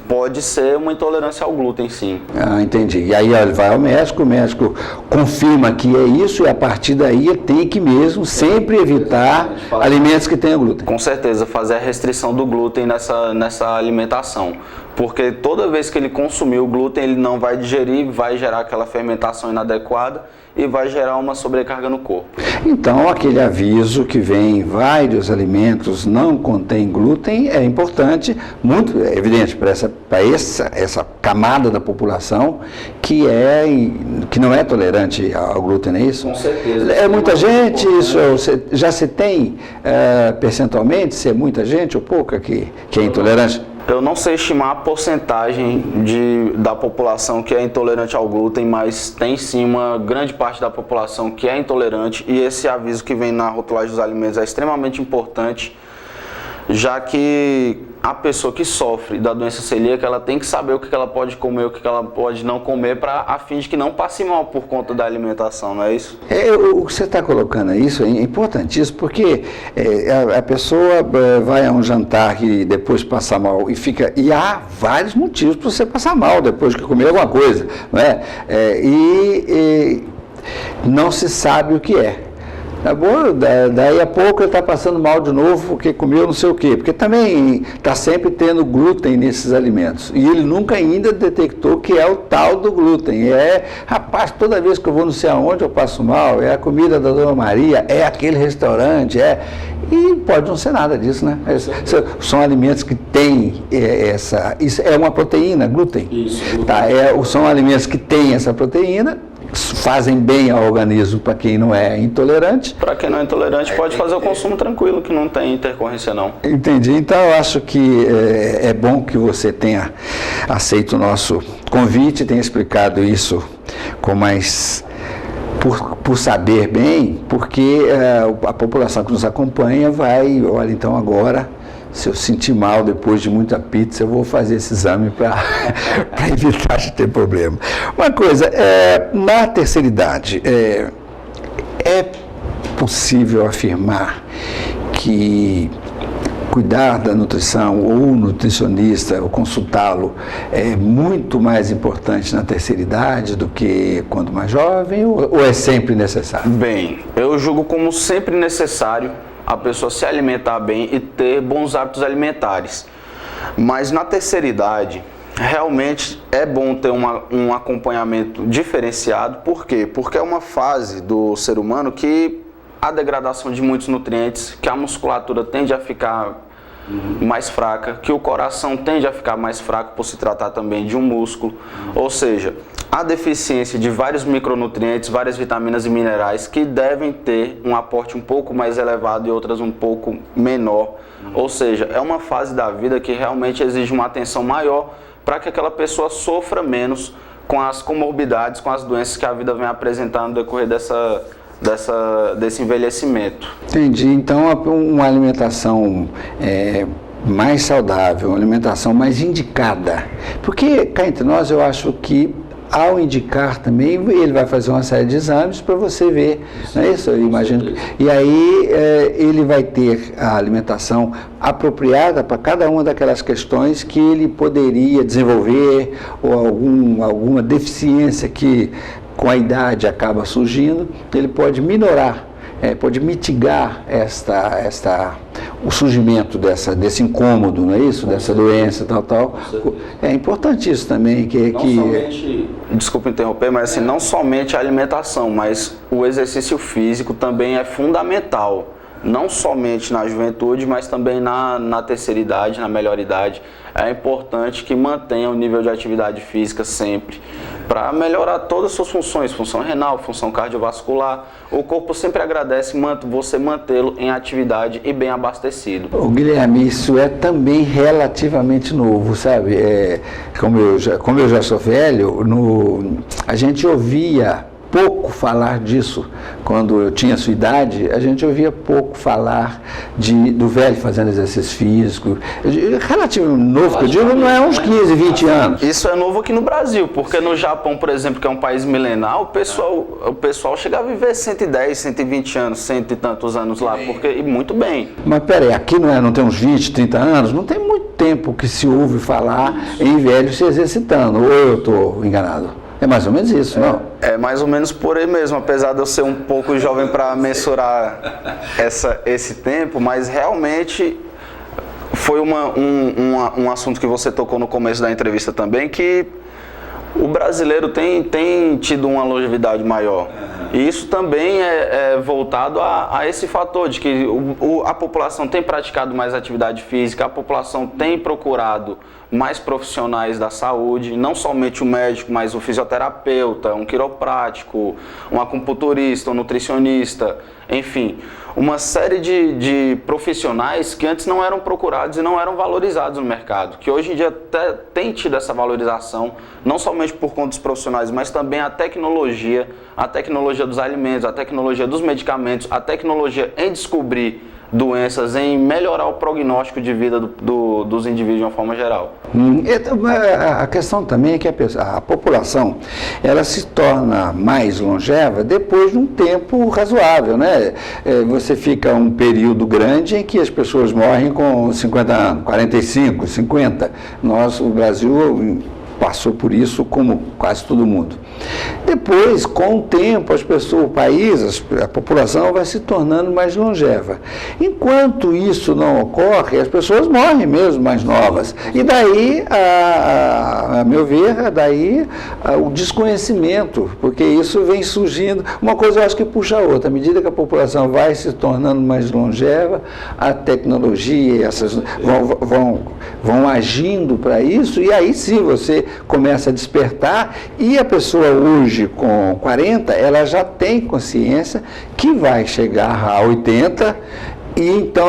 Pode ser uma intolerância ao glúten, sim.
Entendi. E aí ele vai ao médico, o médico confirma que é isso e a partir daí ele tem que mesmo sempre evitar alimentos que tenham glúten.
Com certeza, fazer a restrição do glúten nessa alimentação. Porque toda vez que ele consumir o glúten, ele não vai digerir, vai gerar aquela fermentação inadequada e vai gerar uma sobrecarga no corpo.
Então, aquele aviso que vem, vários alimentos não contêm glúten, é importante, muito evidente para essa camada da população que não é tolerante ao glúten, não é isso?
Com certeza.
É muita gente, isso já se tem percentualmente, se é muita gente ou pouca que é intolerante?
Eu não sei estimar a porcentagem da população que é intolerante ao glúten, mas tem sim uma grande parte da população que é intolerante e esse aviso que vem na rotulagem dos alimentos é extremamente importante, já que a pessoa que sofre da doença celíaca, ela tem que saber o que ela pode comer, o que ela pode não comer, a fim de que não passe mal por conta da alimentação, não é isso?
O que você está colocando isso é importantíssimo, porque a pessoa vai a um jantar e depois passa mal e há vários motivos para você passar mal depois que comer alguma coisa, não é? E não se sabe o que é. Tá bom? Daí a pouco ele está passando mal de novo porque comeu não sei o quê, porque também está sempre tendo glúten nesses alimentos e ele nunca ainda detectou que é o tal do glúten. Rapaz, toda vez que eu vou não sei aonde eu passo mal, é a comida da Dona Maria, é aquele restaurante, e pode não ser nada disso, né? São alimentos que têm isso é uma proteína, glúten. Isso, glúten. Tá, são alimentos que têm essa proteína, fazem bem ao organismo para quem não é intolerante.
Para quem não é intolerante pode fazer o consumo tranquilo, que não tem intercorrência não.
Entendi. Então eu acho que é bom que você tenha aceito o nosso convite, tenha explicado isso com mais... Por saber bem, porque a população que nos acompanha vai, olha, então agora, se eu sentir mal depois de muita pizza, eu vou fazer esse exame para evitar de ter problema. Uma coisa, na terceira idade, é possível afirmar que cuidar da nutrição, ou o nutricionista, ou consultá-lo, é muito mais importante na terceira idade do que quando mais jovem, ou é sempre necessário?
Bem, eu julgo como sempre necessário a pessoa se alimentar bem e ter bons hábitos alimentares. Mas na terceira idade, realmente é bom ter um acompanhamento diferenciado. Por quê? Porque é uma fase do ser humano que a degradação de muitos nutrientes, que a musculatura tende a ficar mais fraca, que o coração tende a ficar mais fraco por se tratar também de um músculo, ou seja, a deficiência de vários micronutrientes, várias vitaminas e minerais que devem ter um aporte um pouco mais elevado e outras um pouco menor, ou seja, é uma fase da vida que realmente exige uma atenção maior para que aquela pessoa sofra menos com as comorbidades, com as doenças que a vida vem apresentando no decorrer desse envelhecimento.
Entendi. Então, uma alimentação mais saudável, uma alimentação mais indicada. Porque, cá entre nós, eu acho que, ao indicar também, ele vai fazer uma série de exames para você ver, não é isso? Eu imagino. E aí, ele vai ter a alimentação apropriada para cada uma daquelas questões que ele poderia desenvolver, ou alguma deficiência que com a idade acaba surgindo, ele pode minorar, pode mitigar o surgimento desse incômodo, não é isso? Dessa doença, tal. É importante isso também.
Desculpa interromper, mas assim, não somente a alimentação, mas o exercício físico também é fundamental. Não somente na juventude, mas também na terceira idade, na melhor idade. É importante que mantenha o nível de atividade física sempre, para melhorar todas as suas funções, função renal, função cardiovascular. O corpo sempre agradece você mantê-lo em atividade e bem abastecido.
Guilherme, isso é também relativamente novo, sabe? Como eu já sou velho, a gente ouvia pouco falar disso. Quando eu tinha a sua idade, a gente ouvia pouco falar do velho fazendo exercício físico. Relativamente novo, que eu digo, não é uns 15, 20 anos.
Isso é novo aqui no Brasil, porque no Japão, por exemplo, que é um país milenar, o pessoal chega a viver 110, 120 anos, cento e tantos anos lá, e muito bem.
Mas peraí, aqui não tem uns 20, 30 anos? Não tem muito tempo que se ouve falar em velho se exercitando, ou eu estou enganado? É mais ou menos isso, não?
É mais ou menos por aí mesmo, apesar de eu ser um pouco jovem para mensurar esse tempo, mas realmente foi um assunto que você tocou no começo da entrevista também, que o brasileiro tem tido uma longevidade maior. E isso também é voltado a esse fator de que a população tem praticado mais atividade física, a população tem procurado mais profissionais da saúde, não somente o médico, mas o fisioterapeuta, um quiroprático, um acupunturista, um nutricionista, enfim, uma série de profissionais que antes não eram procurados e não eram valorizados no mercado, que hoje em dia até tem tido essa valorização, não somente por conta dos profissionais, mas também a tecnologia dos alimentos, a tecnologia dos medicamentos, a tecnologia em descobrir doenças, em melhorar o prognóstico de vida dos indivíduos de uma forma geral.
A questão também é que a população ela se torna mais longeva depois de um tempo razoável, né? Você fica um período grande em que as pessoas morrem com 50 anos, 45, 50. O Brasil passou por isso como quase todo mundo. Depois, com o tempo, a população vai se tornando mais longeva. Enquanto isso não ocorre, as pessoas morrem mesmo mais novas. E daí, a meu ver, o desconhecimento, porque isso vem surgindo. Uma coisa eu acho que puxa a outra. À medida que a população vai se tornando mais longeva, a tecnologia, vão agindo para isso, e aí sim você começa a despertar, e a pessoa hoje com 40, ela já tem consciência que vai chegar a 80, e então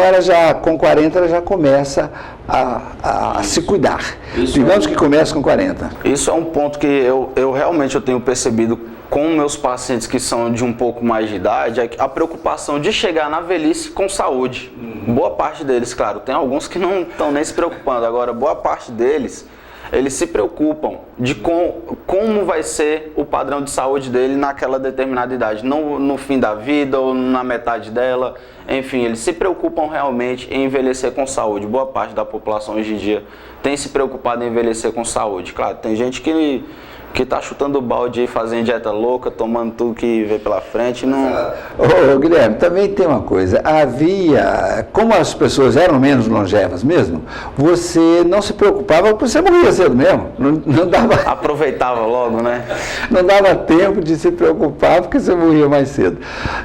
com 40 ela já começa a se cuidar. Digamos que começa com 40.
Isso é um ponto que eu realmente tenho percebido com meus pacientes que são de um pouco mais de idade, é a preocupação de chegar na velhice com saúde. Boa parte deles, claro, tem alguns que não estão nem se preocupando. Agora, boa parte deles, eles se preocupam de como vai ser o padrão de saúde dele naquela determinada idade, não no fim da vida ou na metade dela. Enfim, eles se preocupam realmente em envelhecer com saúde. Boa parte da população hoje em dia tem se preocupado em envelhecer com saúde. Claro, tem gente que tá chutando o balde aí, fazendo dieta louca, tomando tudo que vê pela frente. Não...
Ô, Guilherme, também tem uma coisa. Como as pessoas eram menos longevas mesmo, você não se preocupava porque você morria cedo mesmo. Não dava...
Aproveitava logo, né?
Não dava tempo de se preocupar porque você morria mais cedo.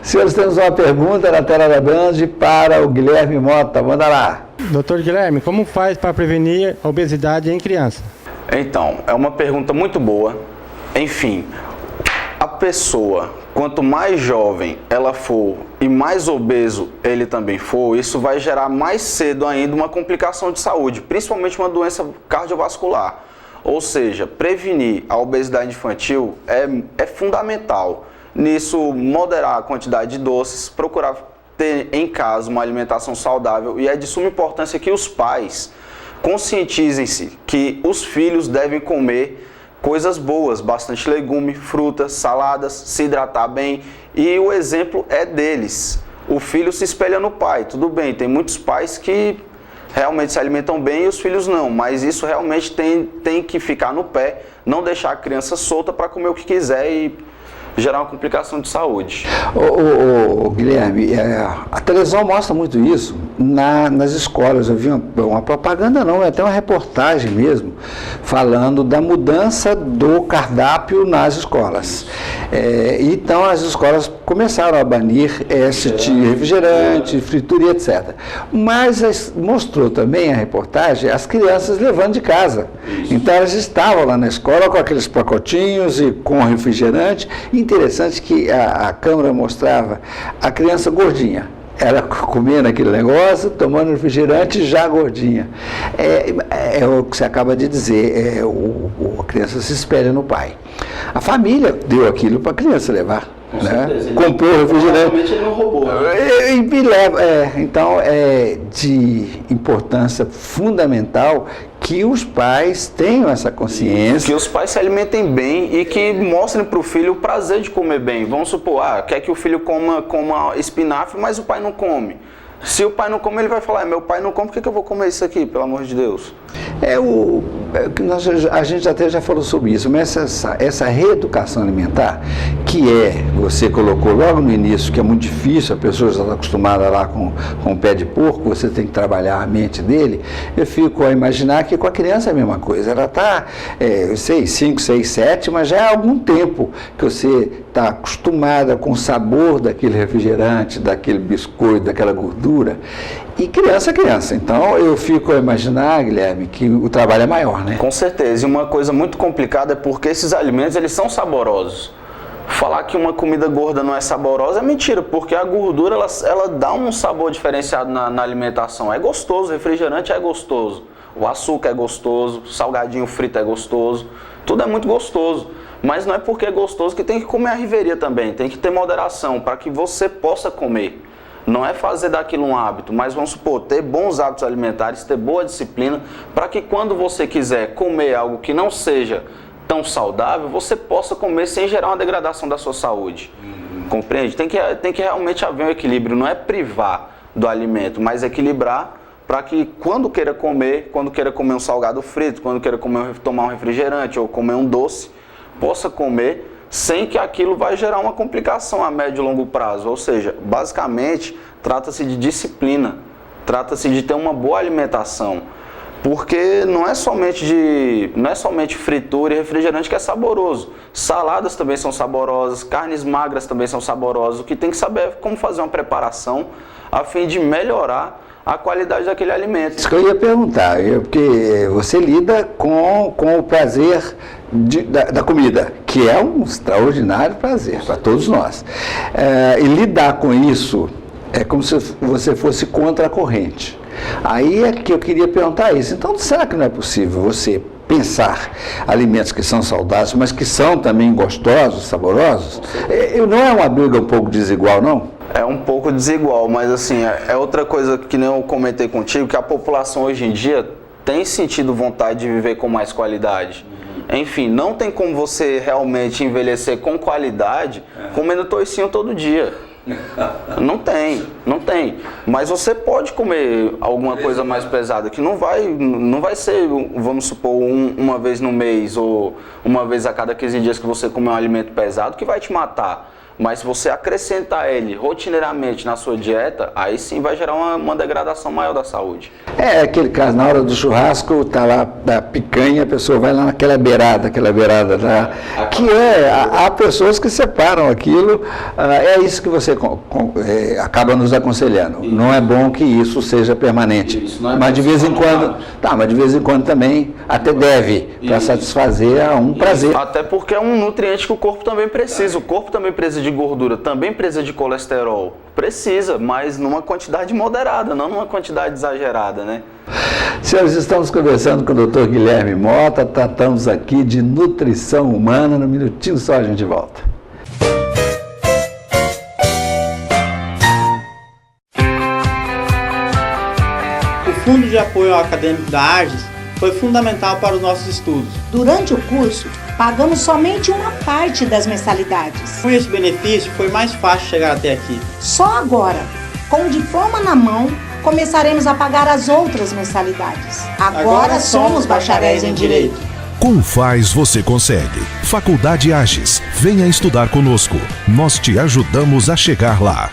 Senhores, temos uma pergunta na tela da Band para o Guilherme Mota. Manda lá.
Doutor Guilherme, como faz para prevenir a obesidade em criança?
Então, é uma pergunta muito boa. Enfim, a pessoa, quanto mais jovem ela for e mais obeso ele também for, isso vai gerar mais cedo ainda uma complicação de saúde, principalmente uma doença cardiovascular. Ou seja, prevenir a obesidade infantil é fundamental. Nisso, moderar a quantidade de doces, procurar ter em casa uma alimentação saudável, e é de suma importância que os pais conscientizem-se que os filhos devem comer coisas boas, bastante legume, frutas, saladas, se hidratar bem, e o exemplo é deles. O filho se espelha no pai, tudo bem, tem muitos pais que realmente se alimentam bem e os filhos não, mas isso realmente tem que ficar no pé, não deixar a criança solta para comer o que quiser e gerar uma complicação de saúde.
Guilherme, a televisão mostra muito isso nas escolas. Eu vi uma propaganda, não, até uma reportagem mesmo, falando da mudança do cardápio nas escolas. Então as escolas começaram a banir refrigerante, fritura e etc. Mas mostrou também a reportagem as crianças levando de casa. Então elas estavam lá na escola com aqueles pacotinhos e com refrigerante. Interessante que a câmera mostrava a criança gordinha. Ela comendo aquele negócio, tomando refrigerante, já gordinha. É o que você acaba de dizer, a criança se espelha no pai. A família deu aquilo para a criança levar. Comprou refrigerante.
Ele não roubou.
Então é de importância fundamental que os pais tenham essa consciência.
Que os pais se alimentem bem e que mostrem para o filho o prazer de comer bem. Vamos supor, quer que o filho coma espinafre, mas o pai não come. Se o pai não come, ele vai falar, meu pai não come, por que eu vou comer isso aqui, pelo amor de Deus?
A gente até já falou sobre isso, mas essa reeducação alimentar, que você colocou logo no início, que é muito difícil, a pessoa já está acostumada lá com o pé de porco, você tem que trabalhar a mente dele. Eu fico a imaginar que com a criança é a mesma coisa. Ela está, 5, 6, 7, mas já há algum tempo que você está acostumada com o sabor daquele refrigerante, daquele biscoito, daquela gordura. E criança é criança. Então eu fico a imaginar, Guilherme, que o trabalho é maior, né?
Com certeza. E uma coisa muito complicada é porque esses alimentos, eles são saborosos. Falar que uma comida gorda não é saborosa é mentira, porque a gordura ela dá um sabor diferenciado na alimentação. É gostoso, refrigerante é gostoso, o açúcar é gostoso, salgadinho frito é gostoso, tudo é muito gostoso. Mas não é porque é gostoso que tem que comer a riveria também, tem que ter moderação para que você possa comer. Não é fazer daquilo um hábito, mas vamos supor, ter bons hábitos alimentares, ter boa disciplina, para que quando você quiser comer algo que não seja tão saudável, você possa comer sem gerar uma degradação da sua saúde. Compreende? Tem que realmente haver um equilíbrio, não é privar do alimento, mas equilibrar para que quando queira comer um salgado frito, quando queira tomar um refrigerante ou comer um doce, possa comer sem que aquilo vai gerar uma complicação a médio e longo prazo. Ou seja, basicamente, trata-se de disciplina, trata-se de ter uma boa alimentação, porque não é somente fritura e refrigerante que é saboroso. Saladas também são saborosas, carnes magras também são saborosas. O que tem que saber é como fazer uma preparação a fim de melhorar a qualidade daquele alimento.
Isso que eu ia perguntar, porque você lida com o prazer da comida, que é um extraordinário prazer para todos nós. E lidar com isso é como se você fosse contra a corrente. Aí é que eu queria perguntar isso. Então, será que não é possível você pensar alimentos que são saudáveis, mas que são também gostosos, saborosos? Não é uma briga um pouco desigual, não?
É um pouco desigual, mas assim, é outra coisa que nem eu comentei contigo, que a população hoje em dia tem sentido vontade de viver com mais qualidade. Enfim, não tem como você realmente envelhecer com qualidade comendo toicinho todo dia. Não tem. Mas você pode comer alguma coisa mais pesada, que não vai ser, vamos supor, uma vez no mês ou uma vez a cada 15 dias que você comer um alimento pesado que vai te matar. Mas se você acrescentar ele rotineiramente na sua dieta, aí sim vai gerar uma degradação maior da saúde.
É aquele caso, na hora do churrasco, tá lá da picanha, a pessoa vai lá naquela beirada lá, que há pessoas que separam aquilo, é isso que você acaba nos aconselhando. Isso. Não é bom que isso seja permanente. Isso, mas de vez em quando, também até deve, para satisfazer um prazer.
Até porque é um nutriente que o corpo também precisa. O corpo também precisa de gordura, também precisa de colesterol. Precisa, mas numa quantidade moderada, não numa quantidade exagerada, né?
Senhores, estamos conversando com o Dr. Guilherme Mota, tratamos aqui de nutrição humana. No minutinho só a gente volta.
O Fundo de Apoio Acadêmico da AGES foi fundamental para os nossos estudos.
Durante o curso, pagamos somente uma parte das mensalidades.
Com esse benefício, foi mais fácil chegar até aqui.
Só agora, com o diploma na mão, começaremos a pagar as outras mensalidades. Agora somos bacharéis em Direito.
Com o FAES você consegue. Faculdade AGES, venha estudar conosco. Nós te ajudamos a chegar lá.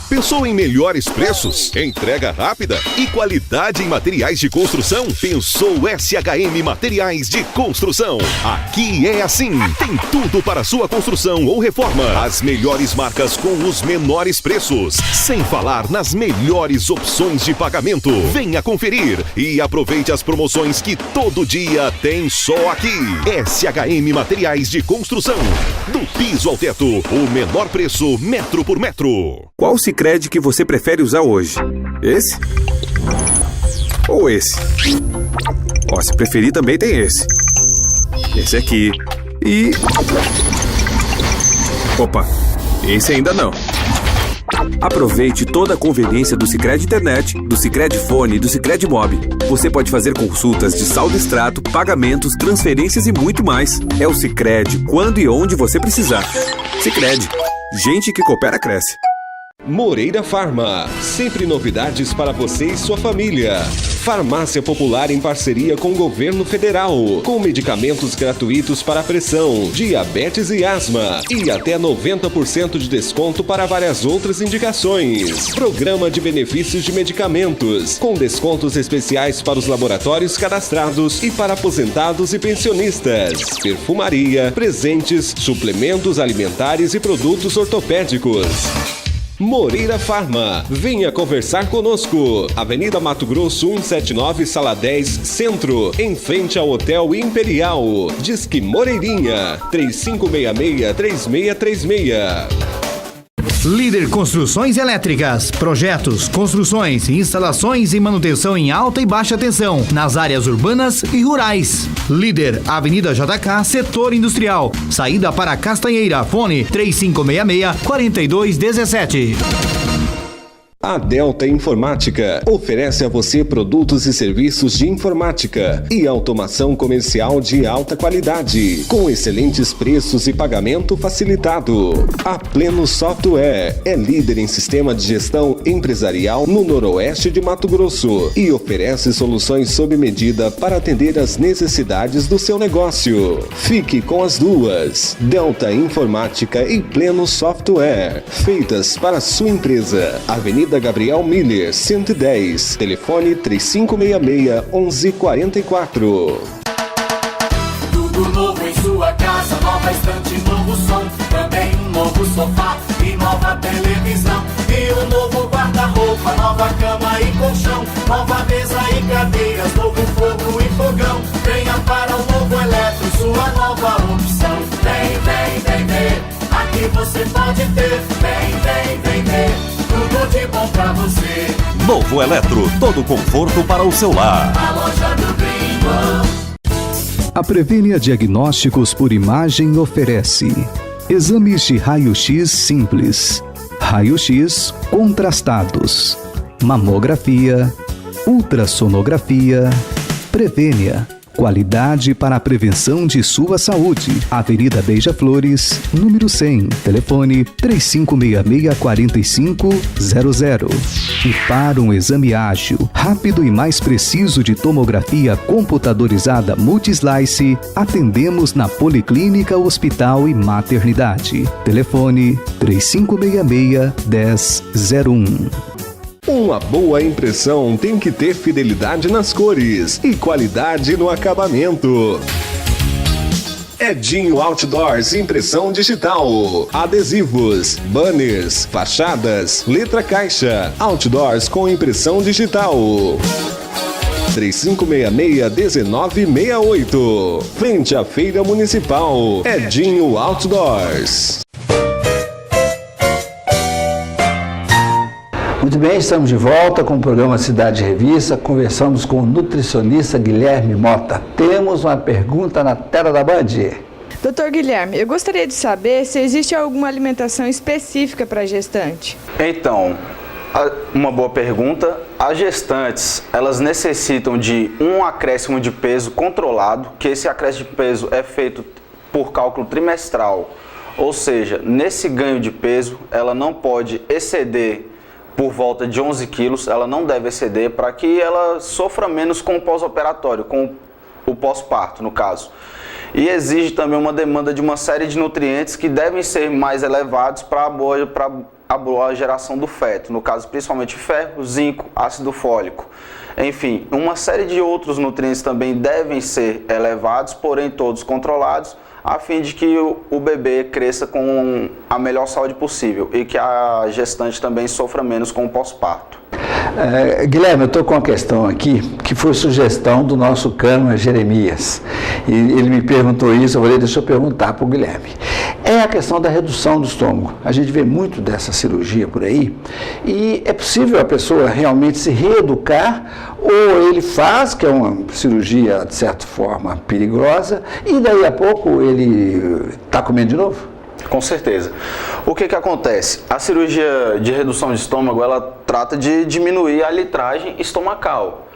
Pensou em melhores preços, entrega rápida e qualidade em materiais de construção? Pensou SHM Materiais de Construção. Aqui é assim. Tem tudo para sua construção ou reforma. As melhores marcas com os menores preços. Sem falar nas melhores opções de pagamento. Venha conferir e aproveite as promoções que todo dia tem só aqui. SHM Materiais de Construção. Do piso ao teto, o menor preço metro por metro.
Qual Sicredi que você prefere usar hoje? Esse? Ou esse? Ó, se preferir também tem esse. Esse aqui. E... Opa, esse ainda não. Aproveite toda a conveniência do Sicredi Internet, do Sicredi Fone e do Sicredi Mob. Você pode fazer consultas de saldo extrato, pagamentos, transferências e muito mais. É o Sicredi quando e onde você precisar. Sicredi. Gente que coopera cresce.
Moreira Farma, sempre novidades para você e sua família. Farmácia popular em parceria com o governo federal, com medicamentos gratuitos para pressão, diabetes e asma, e até 90% de desconto para várias outras indicações. Programa de benefícios de medicamentos, com descontos especiais para os laboratórios cadastrados e para aposentados e pensionistas. Perfumaria, presentes, suplementos alimentares e produtos ortopédicos. Moreira Farma, venha conversar conosco. Avenida Mato Grosso 179, Sala 10, Centro, em frente ao Hotel Imperial. Disque Moreirinha, 3566-3636.
Líder Construções Elétricas, projetos, construções, instalações e manutenção em alta e baixa tensão, nas áreas urbanas e rurais. Líder, Avenida JK, Setor Industrial, saída para Castanheira, fone 3566-4217.
A Delta Informática oferece a você produtos e serviços de informática e automação comercial de alta qualidade, com excelentes preços e pagamento facilitado. A Pleno Software é líder em sistema de gestão empresarial no noroeste de Mato Grosso e oferece soluções sob medida para atender às necessidades do seu negócio. Fique com as duas, Delta Informática e Pleno Software, feitas para a sua empresa. Avenida Gabriel Miller, 110. Telefone 3566-1144.
Tudo novo em sua casa, nova estante, novo som. Também um novo sofá e nova televisão. E um novo guarda-roupa, nova cama e colchão. Nova mesa e cadeiras, novo fogo e fogão. Venha para o Novo Eletro, sua nova opção. Vem, vem, vem, vem. Aqui você pode ter. Vem, vem, vem, vem. Tudo de bom pra você.
Novo Eletro, todo conforto para o seu lar.
A loja do Gringo.
A Prevenia Diagnósticos por Imagem oferece Exames de raio-x simples, raio-x contrastados, mamografia, ultrassonografia, Prevênia. Qualidade para a prevenção de sua saúde. Avenida Beija-Flores, número 100. Telefone 3566-4500. E para um exame ágil, rápido e mais preciso de tomografia computadorizada Multislice, atendemos na Policlínica Hospital e Maternidade. Telefone 3566-1001.
Uma boa impressão tem que ter fidelidade nas cores e qualidade no acabamento. Edinho Outdoors Impressão Digital. Adesivos, banners, fachadas, letra caixa. Outdoors com impressão digital. 3566-1968. Frente à Feira Municipal. Edinho Outdoors.
Muito bem, estamos de volta com o programa Cidade Revista. Conversamos com o nutricionista Guilherme Mota. Temos uma pergunta na tela da Band.
Doutor Guilherme, eu gostaria de saber se existe alguma alimentação específica para a gestante.
Então, uma boa pergunta. As gestantes, elas necessitam de um acréscimo de peso controlado, que esse acréscimo de peso é feito por cálculo trimestral. Ou seja, nesse ganho de peso, ela não pode exceder por volta de 11 quilos, ela não deve exceder para que ela sofra menos com o pós-operatório, com o pós-parto, no caso. E exige também uma demanda de uma série de nutrientes que devem ser mais elevados para a boa geração do feto, no caso principalmente ferro, zinco, ácido fólico. Enfim, uma série de outros nutrientes também devem ser elevados, porém todos controlados, a fim de que o bebê cresça com a melhor saúde possível e que a gestante também sofra menos com o pós-parto.
Guilherme, eu estou com uma questão aqui, que foi sugestão do nosso Câmara Jeremias. E ele me perguntou isso, eu falei, deixa eu perguntar para o Guilherme. É a questão da redução do estômago. A gente vê muito dessa cirurgia por aí. E é possível a pessoa realmente se reeducar, ou ele faz, que é uma cirurgia, de certa forma, perigosa, e daí a pouco ele está comendo de novo?
Com certeza. O que acontece? A cirurgia de redução de estômago, ela trata de diminuir a litragem estomacal.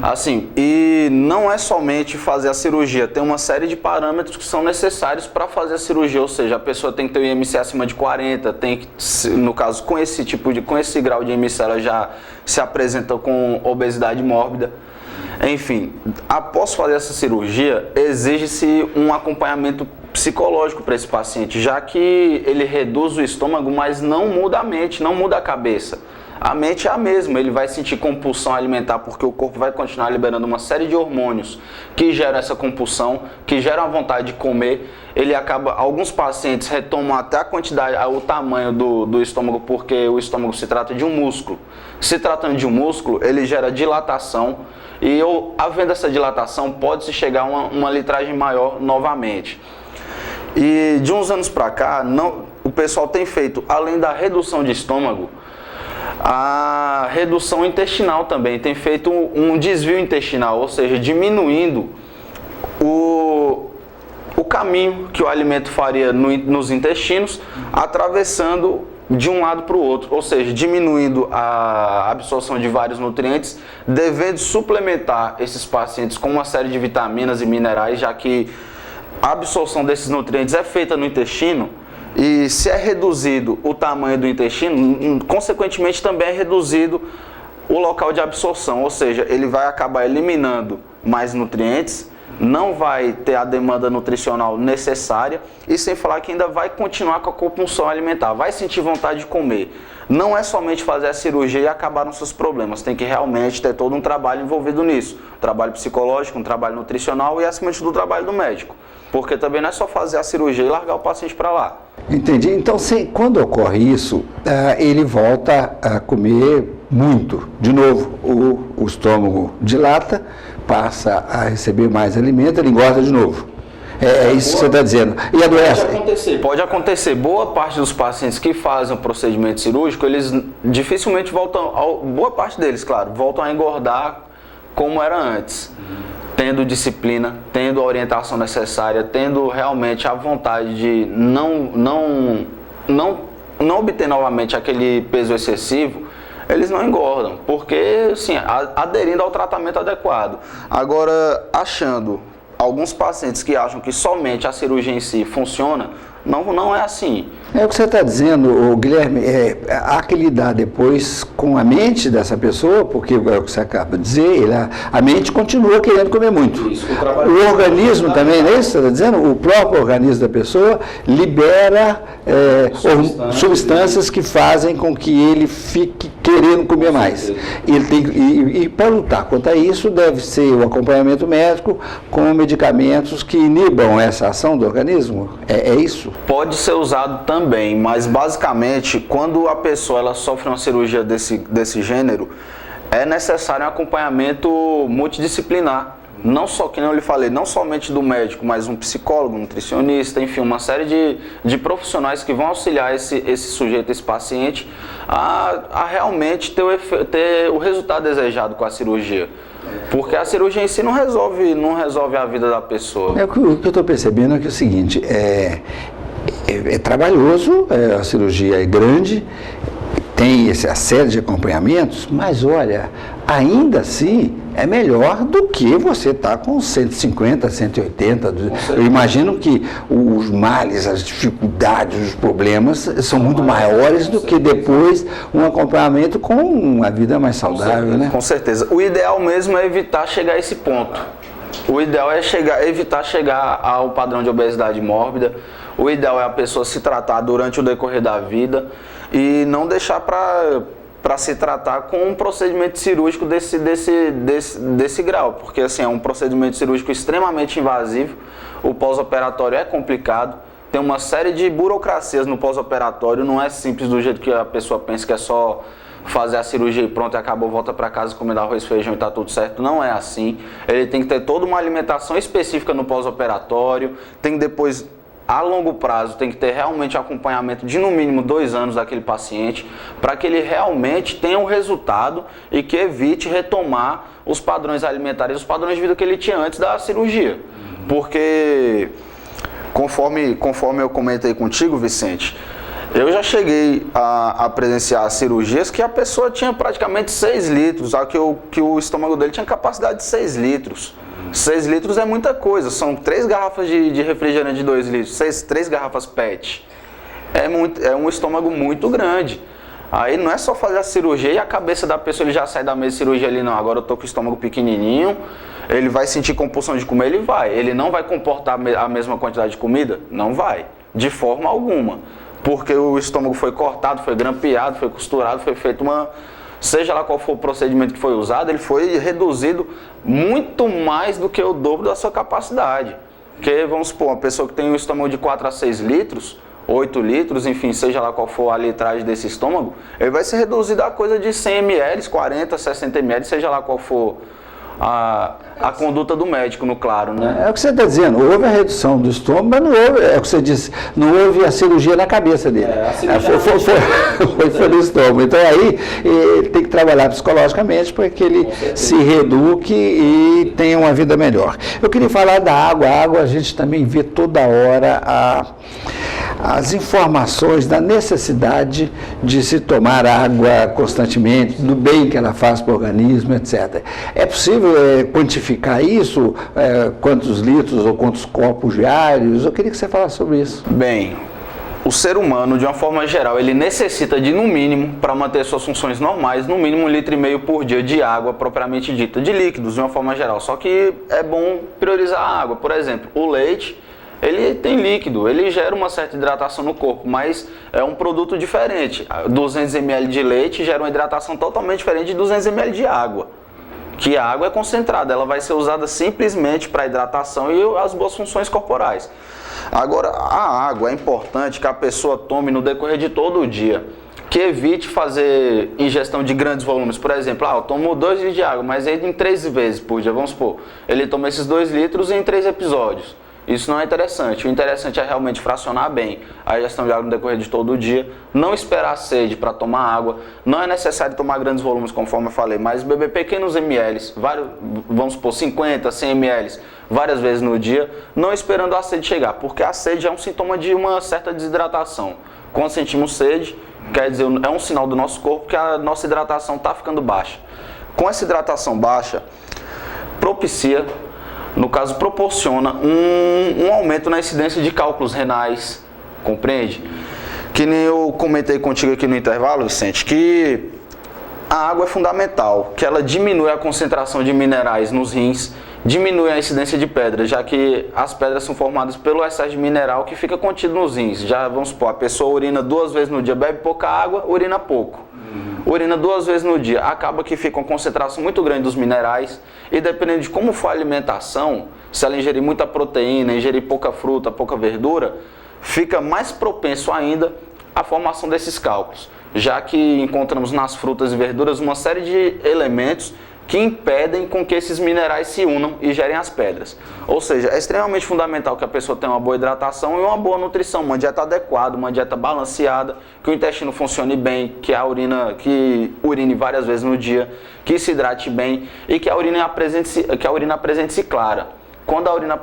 Assim, e não é somente fazer a cirurgia, tem uma série de parâmetros que são necessários para fazer a cirurgia, ou seja, a pessoa tem que ter o IMC acima de 40, tem que, no caso, com esse grau de IMC, ela já se apresenta com obesidade mórbida. Enfim, após fazer essa cirurgia, exige-se um acompanhamento psicológico para esse paciente, já que ele reduz o estômago, mas não muda a mente, não muda a cabeça. A mente é a mesma, ele vai sentir compulsão alimentar porque o corpo vai continuar liberando uma série de hormônios que geram essa compulsão, que geram a vontade de comer. Ele acaba, alguns pacientes retomam até a quantidade, o tamanho do estômago, porque o estômago se trata de um músculo. Se tratando de um músculo, ele gera dilatação e havendo essa dilatação pode-se chegar a uma litragem maior novamente. E de uns anos para cá, o pessoal tem feito, além da redução de estômago, a redução intestinal também, tem feito um desvio intestinal, ou seja, diminuindo o caminho que o alimento faria nos intestinos, atravessando de um lado para o outro, ou seja, diminuindo a absorção de vários nutrientes, devendo suplementar esses pacientes com uma série de vitaminas e minerais, já que a absorção desses nutrientes é feita no intestino. E se é reduzido o tamanho do intestino, consequentemente também é reduzido o local de absorção, ou seja, ele vai acabar eliminando mais nutrientes, não vai ter a demanda nutricional necessária e sem falar que ainda vai continuar com a compulsão alimentar, vai sentir vontade de comer. Não é somente fazer a cirurgia e acabar nos seus problemas, tem que realmente ter todo um trabalho envolvido nisso, um trabalho psicológico, um trabalho nutricional e acima de tudo o trabalho do médico, porque também não é só fazer a cirurgia e largar o paciente para lá.
Entendi. Então, quando ocorre isso, ele volta a comer muito. De novo, o estômago dilata, passa a receber mais alimento, ele engorda de novo. É isso que você está dizendo. E adoece?
Pode acontecer. Boa parte dos pacientes que fazem o procedimento cirúrgico, eles dificilmente voltam, boa parte deles, claro, voltam a engordar como era antes. tendo disciplina, tendo a orientação necessária, tendo realmente a vontade de não obter novamente aquele peso excessivo, eles não engordam, porque assim, aderindo ao tratamento adequado. Agora, achando alguns pacientes que acham que somente a cirurgia em si funciona, não é assim.
É o que você está dizendo, Guilherme, há que lidar depois com a mente dessa pessoa, porque é o que você acaba de dizer, a mente continua querendo comer muito.
Isso,
o organismo também, não é isso que você está dizendo? O próprio organismo da pessoa libera substâncias que fazem com que ele fique querendo comer mais. E para lutar contra isso, deve ser o acompanhamento médico com medicamentos que inibam essa ação do organismo. É isso?
Pode ser usado também, mas basicamente, quando a pessoa ela sofre uma cirurgia desse gênero, é necessário um acompanhamento multidisciplinar. Não só, que eu lhe falei, não somente do médico, mas um psicólogo, um nutricionista, enfim, uma série de profissionais que vão auxiliar esse sujeito, esse paciente, a realmente ter o resultado desejado com a cirurgia. Porque a cirurgia em si não resolve a vida da pessoa.
O que eu estou percebendo é que é o seguinte, é trabalhoso, a cirurgia é grande, tem essa série de acompanhamentos, mas olha, ainda assim é melhor do que você estar com 150, 180. Eu imagino que os males, as dificuldades, os problemas são muito maiores do que depois um acompanhamento com uma vida mais saudável, né?
Com certeza. O ideal mesmo é evitar chegar a esse ponto. O ideal é evitar chegar ao padrão de obesidade mórbida. O ideal é a pessoa se tratar durante o decorrer da vida e não deixar para se tratar com um procedimento cirúrgico desse grau, porque assim, é um procedimento cirúrgico extremamente invasivo, o pós-operatório é complicado, tem uma série de burocracias no pós-operatório, não é simples do jeito que a pessoa pensa que é só fazer a cirurgia e pronto, e acabou, volta para casa, comer arroz, feijão e tá tudo certo. Não é assim. Ele tem que ter toda uma alimentação específica no pós-operatório, tem que depois, a longo prazo, tem que ter realmente acompanhamento de no mínimo 2 anos daquele paciente, para que ele realmente tenha um resultado e que evite retomar os padrões alimentares, os padrões de vida que ele tinha antes da cirurgia. Porque, conforme eu comentei contigo, Vicente, eu já cheguei a presenciar cirurgias que a pessoa tinha praticamente 6 litros, que o estômago dele tinha capacidade de 6 litros. 6 litros é muita coisa, são 3 garrafas de refrigerante de 2 litros, 3 garrafas PET. É um estômago muito grande. Aí não é só fazer a cirurgia e a cabeça da pessoa ele já sai da mesa de cirurgia ali, não. Agora eu tô com o estômago pequenininho, ele vai sentir compulsão de comer, ele vai. Ele não vai comportar a mesma quantidade de comida? Não vai, de forma alguma. Porque o estômago foi cortado, foi grampeado, foi costurado, foi feito seja lá qual for o procedimento que foi usado, ele foi reduzido muito mais do que o dobro da sua capacidade. Porque, vamos supor, uma pessoa que tem um estômago de 4 a 6 litros, 8 litros, enfim, seja lá qual for a litragem desse estômago, ele vai ser reduzido a coisa de 100 ml, 40, 60 ml, seja lá qual for a conduta do médico, no claro, né?
É o que você está dizendo, houve a redução do estômago, mas não houve, é o que você disse, não houve a cirurgia na cabeça dele. Foi no estômago. Então aí ele tem que trabalhar psicologicamente para que ele se reeduque e tenha uma vida melhor. Eu queria falar da água. A água a gente também vê toda hora as informações da necessidade de se tomar água constantemente, do bem que ela faz para o organismo, etc. É possível quantificar isso? Quantos litros ou quantos copos diários? Eu queria que você falasse sobre isso.
Bem, o ser humano, de uma forma geral, ele necessita de, no mínimo, para manter suas funções normais, no mínimo 1,5 litros por dia de água propriamente dita, de líquidos, de uma forma geral. Só que é bom priorizar a água. Por exemplo, o leite, ele tem líquido, ele gera uma certa hidratação no corpo, mas é um produto diferente. 200 ml de leite gera uma hidratação totalmente diferente de 200 ml de água. Que a água é concentrada, ela vai ser usada simplesmente para hidratação e as boas funções corporais. Agora, a água é importante que a pessoa tome no decorrer de todo o dia, que evite fazer ingestão de grandes volumes. Por exemplo, eu tomo 2 litros de água, mas em 3 vezes por dia, vamos supor, ele toma esses 2 litros em 3 episódios. Isso não é interessante. O interessante é realmente fracionar bem a ingestão de água no decorrer de todo o dia, não esperar a sede para tomar água, não é necessário tomar grandes volumes, conforme eu falei, mas beber pequenos ml, vamos supor 50, 100 ml, várias vezes no dia, não esperando a sede chegar, porque a sede é um sintoma de uma certa desidratação. Quando sentimos sede, quer dizer, é um sinal do nosso corpo que a nossa hidratação está ficando baixa. Com essa hidratação baixa, proporciona um aumento na incidência de cálculos renais, compreende? Que nem eu comentei contigo aqui no intervalo, Vicente, que a água é fundamental, que ela diminui a concentração de minerais nos rins, diminui a incidência de pedras, já que as pedras são formadas pelo excesso de mineral que fica contido nos rins. Já vamos supor, a pessoa urina 2 vezes no dia, bebe pouca água, urina pouco. Urina 2 vezes no dia, acaba que fica uma concentração muito grande dos minerais e dependendo de como for a alimentação, se ela ingerir muita proteína, ingerir pouca fruta, pouca verdura, fica mais propenso ainda à formação desses cálculos, já que encontramos nas frutas e verduras uma série de elementos que impedem com que esses minerais se unam e gerem as pedras. Ou seja, é extremamente fundamental que a pessoa tenha uma boa hidratação e uma boa nutrição, uma dieta adequada, uma dieta balanceada, que o intestino funcione bem, que urine várias vezes no dia, que se hidrate bem e que a urina apresente-se clara. Quando a urina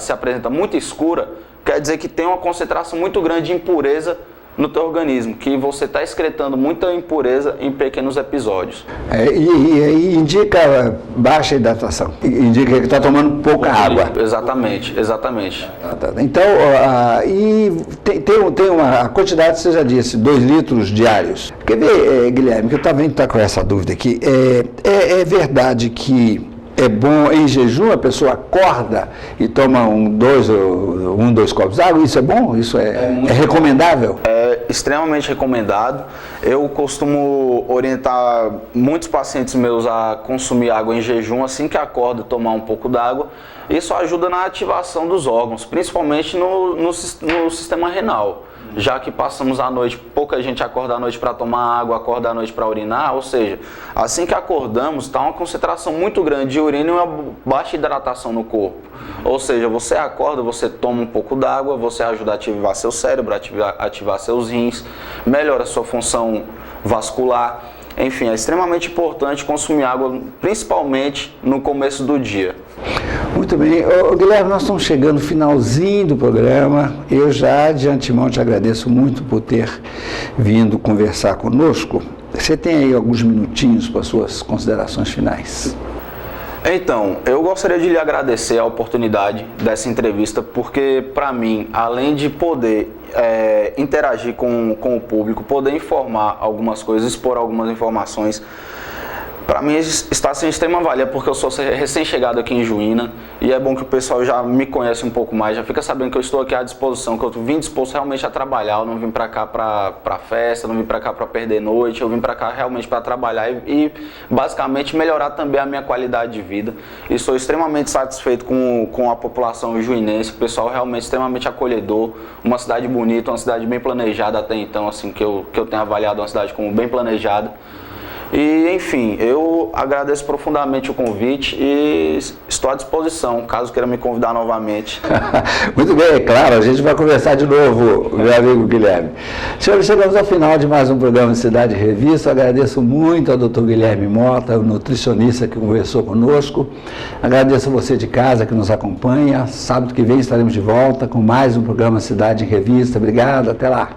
se apresenta muito escura, quer dizer que tem uma concentração muito grande de impureza no teu organismo, que você está excretando muita impureza em pequenos episódios.
E indica baixa hidratação, indica que está tomando pouca água.
Exatamente.
Então, tem uma quantidade, você já disse, 2 litros diários. Quer ver, Guilherme, que eu também estou com essa dúvida aqui, é verdade que é bom em jejum, a pessoa acorda e toma 2 copos d'água? Isso é bom? Isso é recomendável?
É extremamente recomendado. Eu costumo orientar muitos pacientes meus a consumir água em jejum, assim que acorda, tomar um pouco d'água. Isso ajuda na ativação dos órgãos, principalmente no sistema renal. Já que passamos a noite, pouca gente acorda à noite para tomar água, acorda à noite para urinar, ou seja, assim que acordamos, está uma concentração muito grande de urina e uma baixa hidratação no corpo. Ou seja, você acorda, você toma um pouco d'água, você ajuda a ativar seu cérebro, ativar seus rins, melhora a sua função vascular. Enfim, é extremamente importante consumir água, principalmente no começo do dia.
Muito bem. Guilherme, nós estamos chegando no finalzinho do programa. Eu já, de antemão, te agradeço muito por ter vindo conversar conosco. Você tem aí alguns minutinhos para suas considerações finais.
Então, eu gostaria de lhe agradecer a oportunidade dessa entrevista, porque, para mim, além de poder interagir com o público, poder informar algumas coisas, expor algumas informações, para mim está sendo extrema valia, porque eu sou recém-chegado aqui em Juína e é bom que o pessoal já me conhece um pouco mais, já fica sabendo que eu estou aqui à disposição, que eu vim disposto realmente a trabalhar, eu não vim para cá para festa, não vim para cá para perder noite, eu vim para cá realmente para trabalhar e basicamente melhorar também a minha qualidade de vida. E sou extremamente satisfeito com a população juinense, o pessoal realmente extremamente acolhedor, uma cidade bonita, uma cidade bem planejada até então, assim, que eu tenho avaliado uma cidade como bem planejada. E, enfim, eu agradeço profundamente o convite e estou à disposição, caso queira me convidar novamente.
Muito bem, é claro, a gente vai conversar de novo, meu amigo Guilherme. Senhores, chegamos ao final de mais um programa Cidade Revista. Agradeço muito ao Dr. Guilherme Mota, o nutricionista que conversou conosco. Agradeço a você de casa que nos acompanha. Sábado que vem estaremos de volta com mais um programa Cidade em Revista. Obrigado, até lá.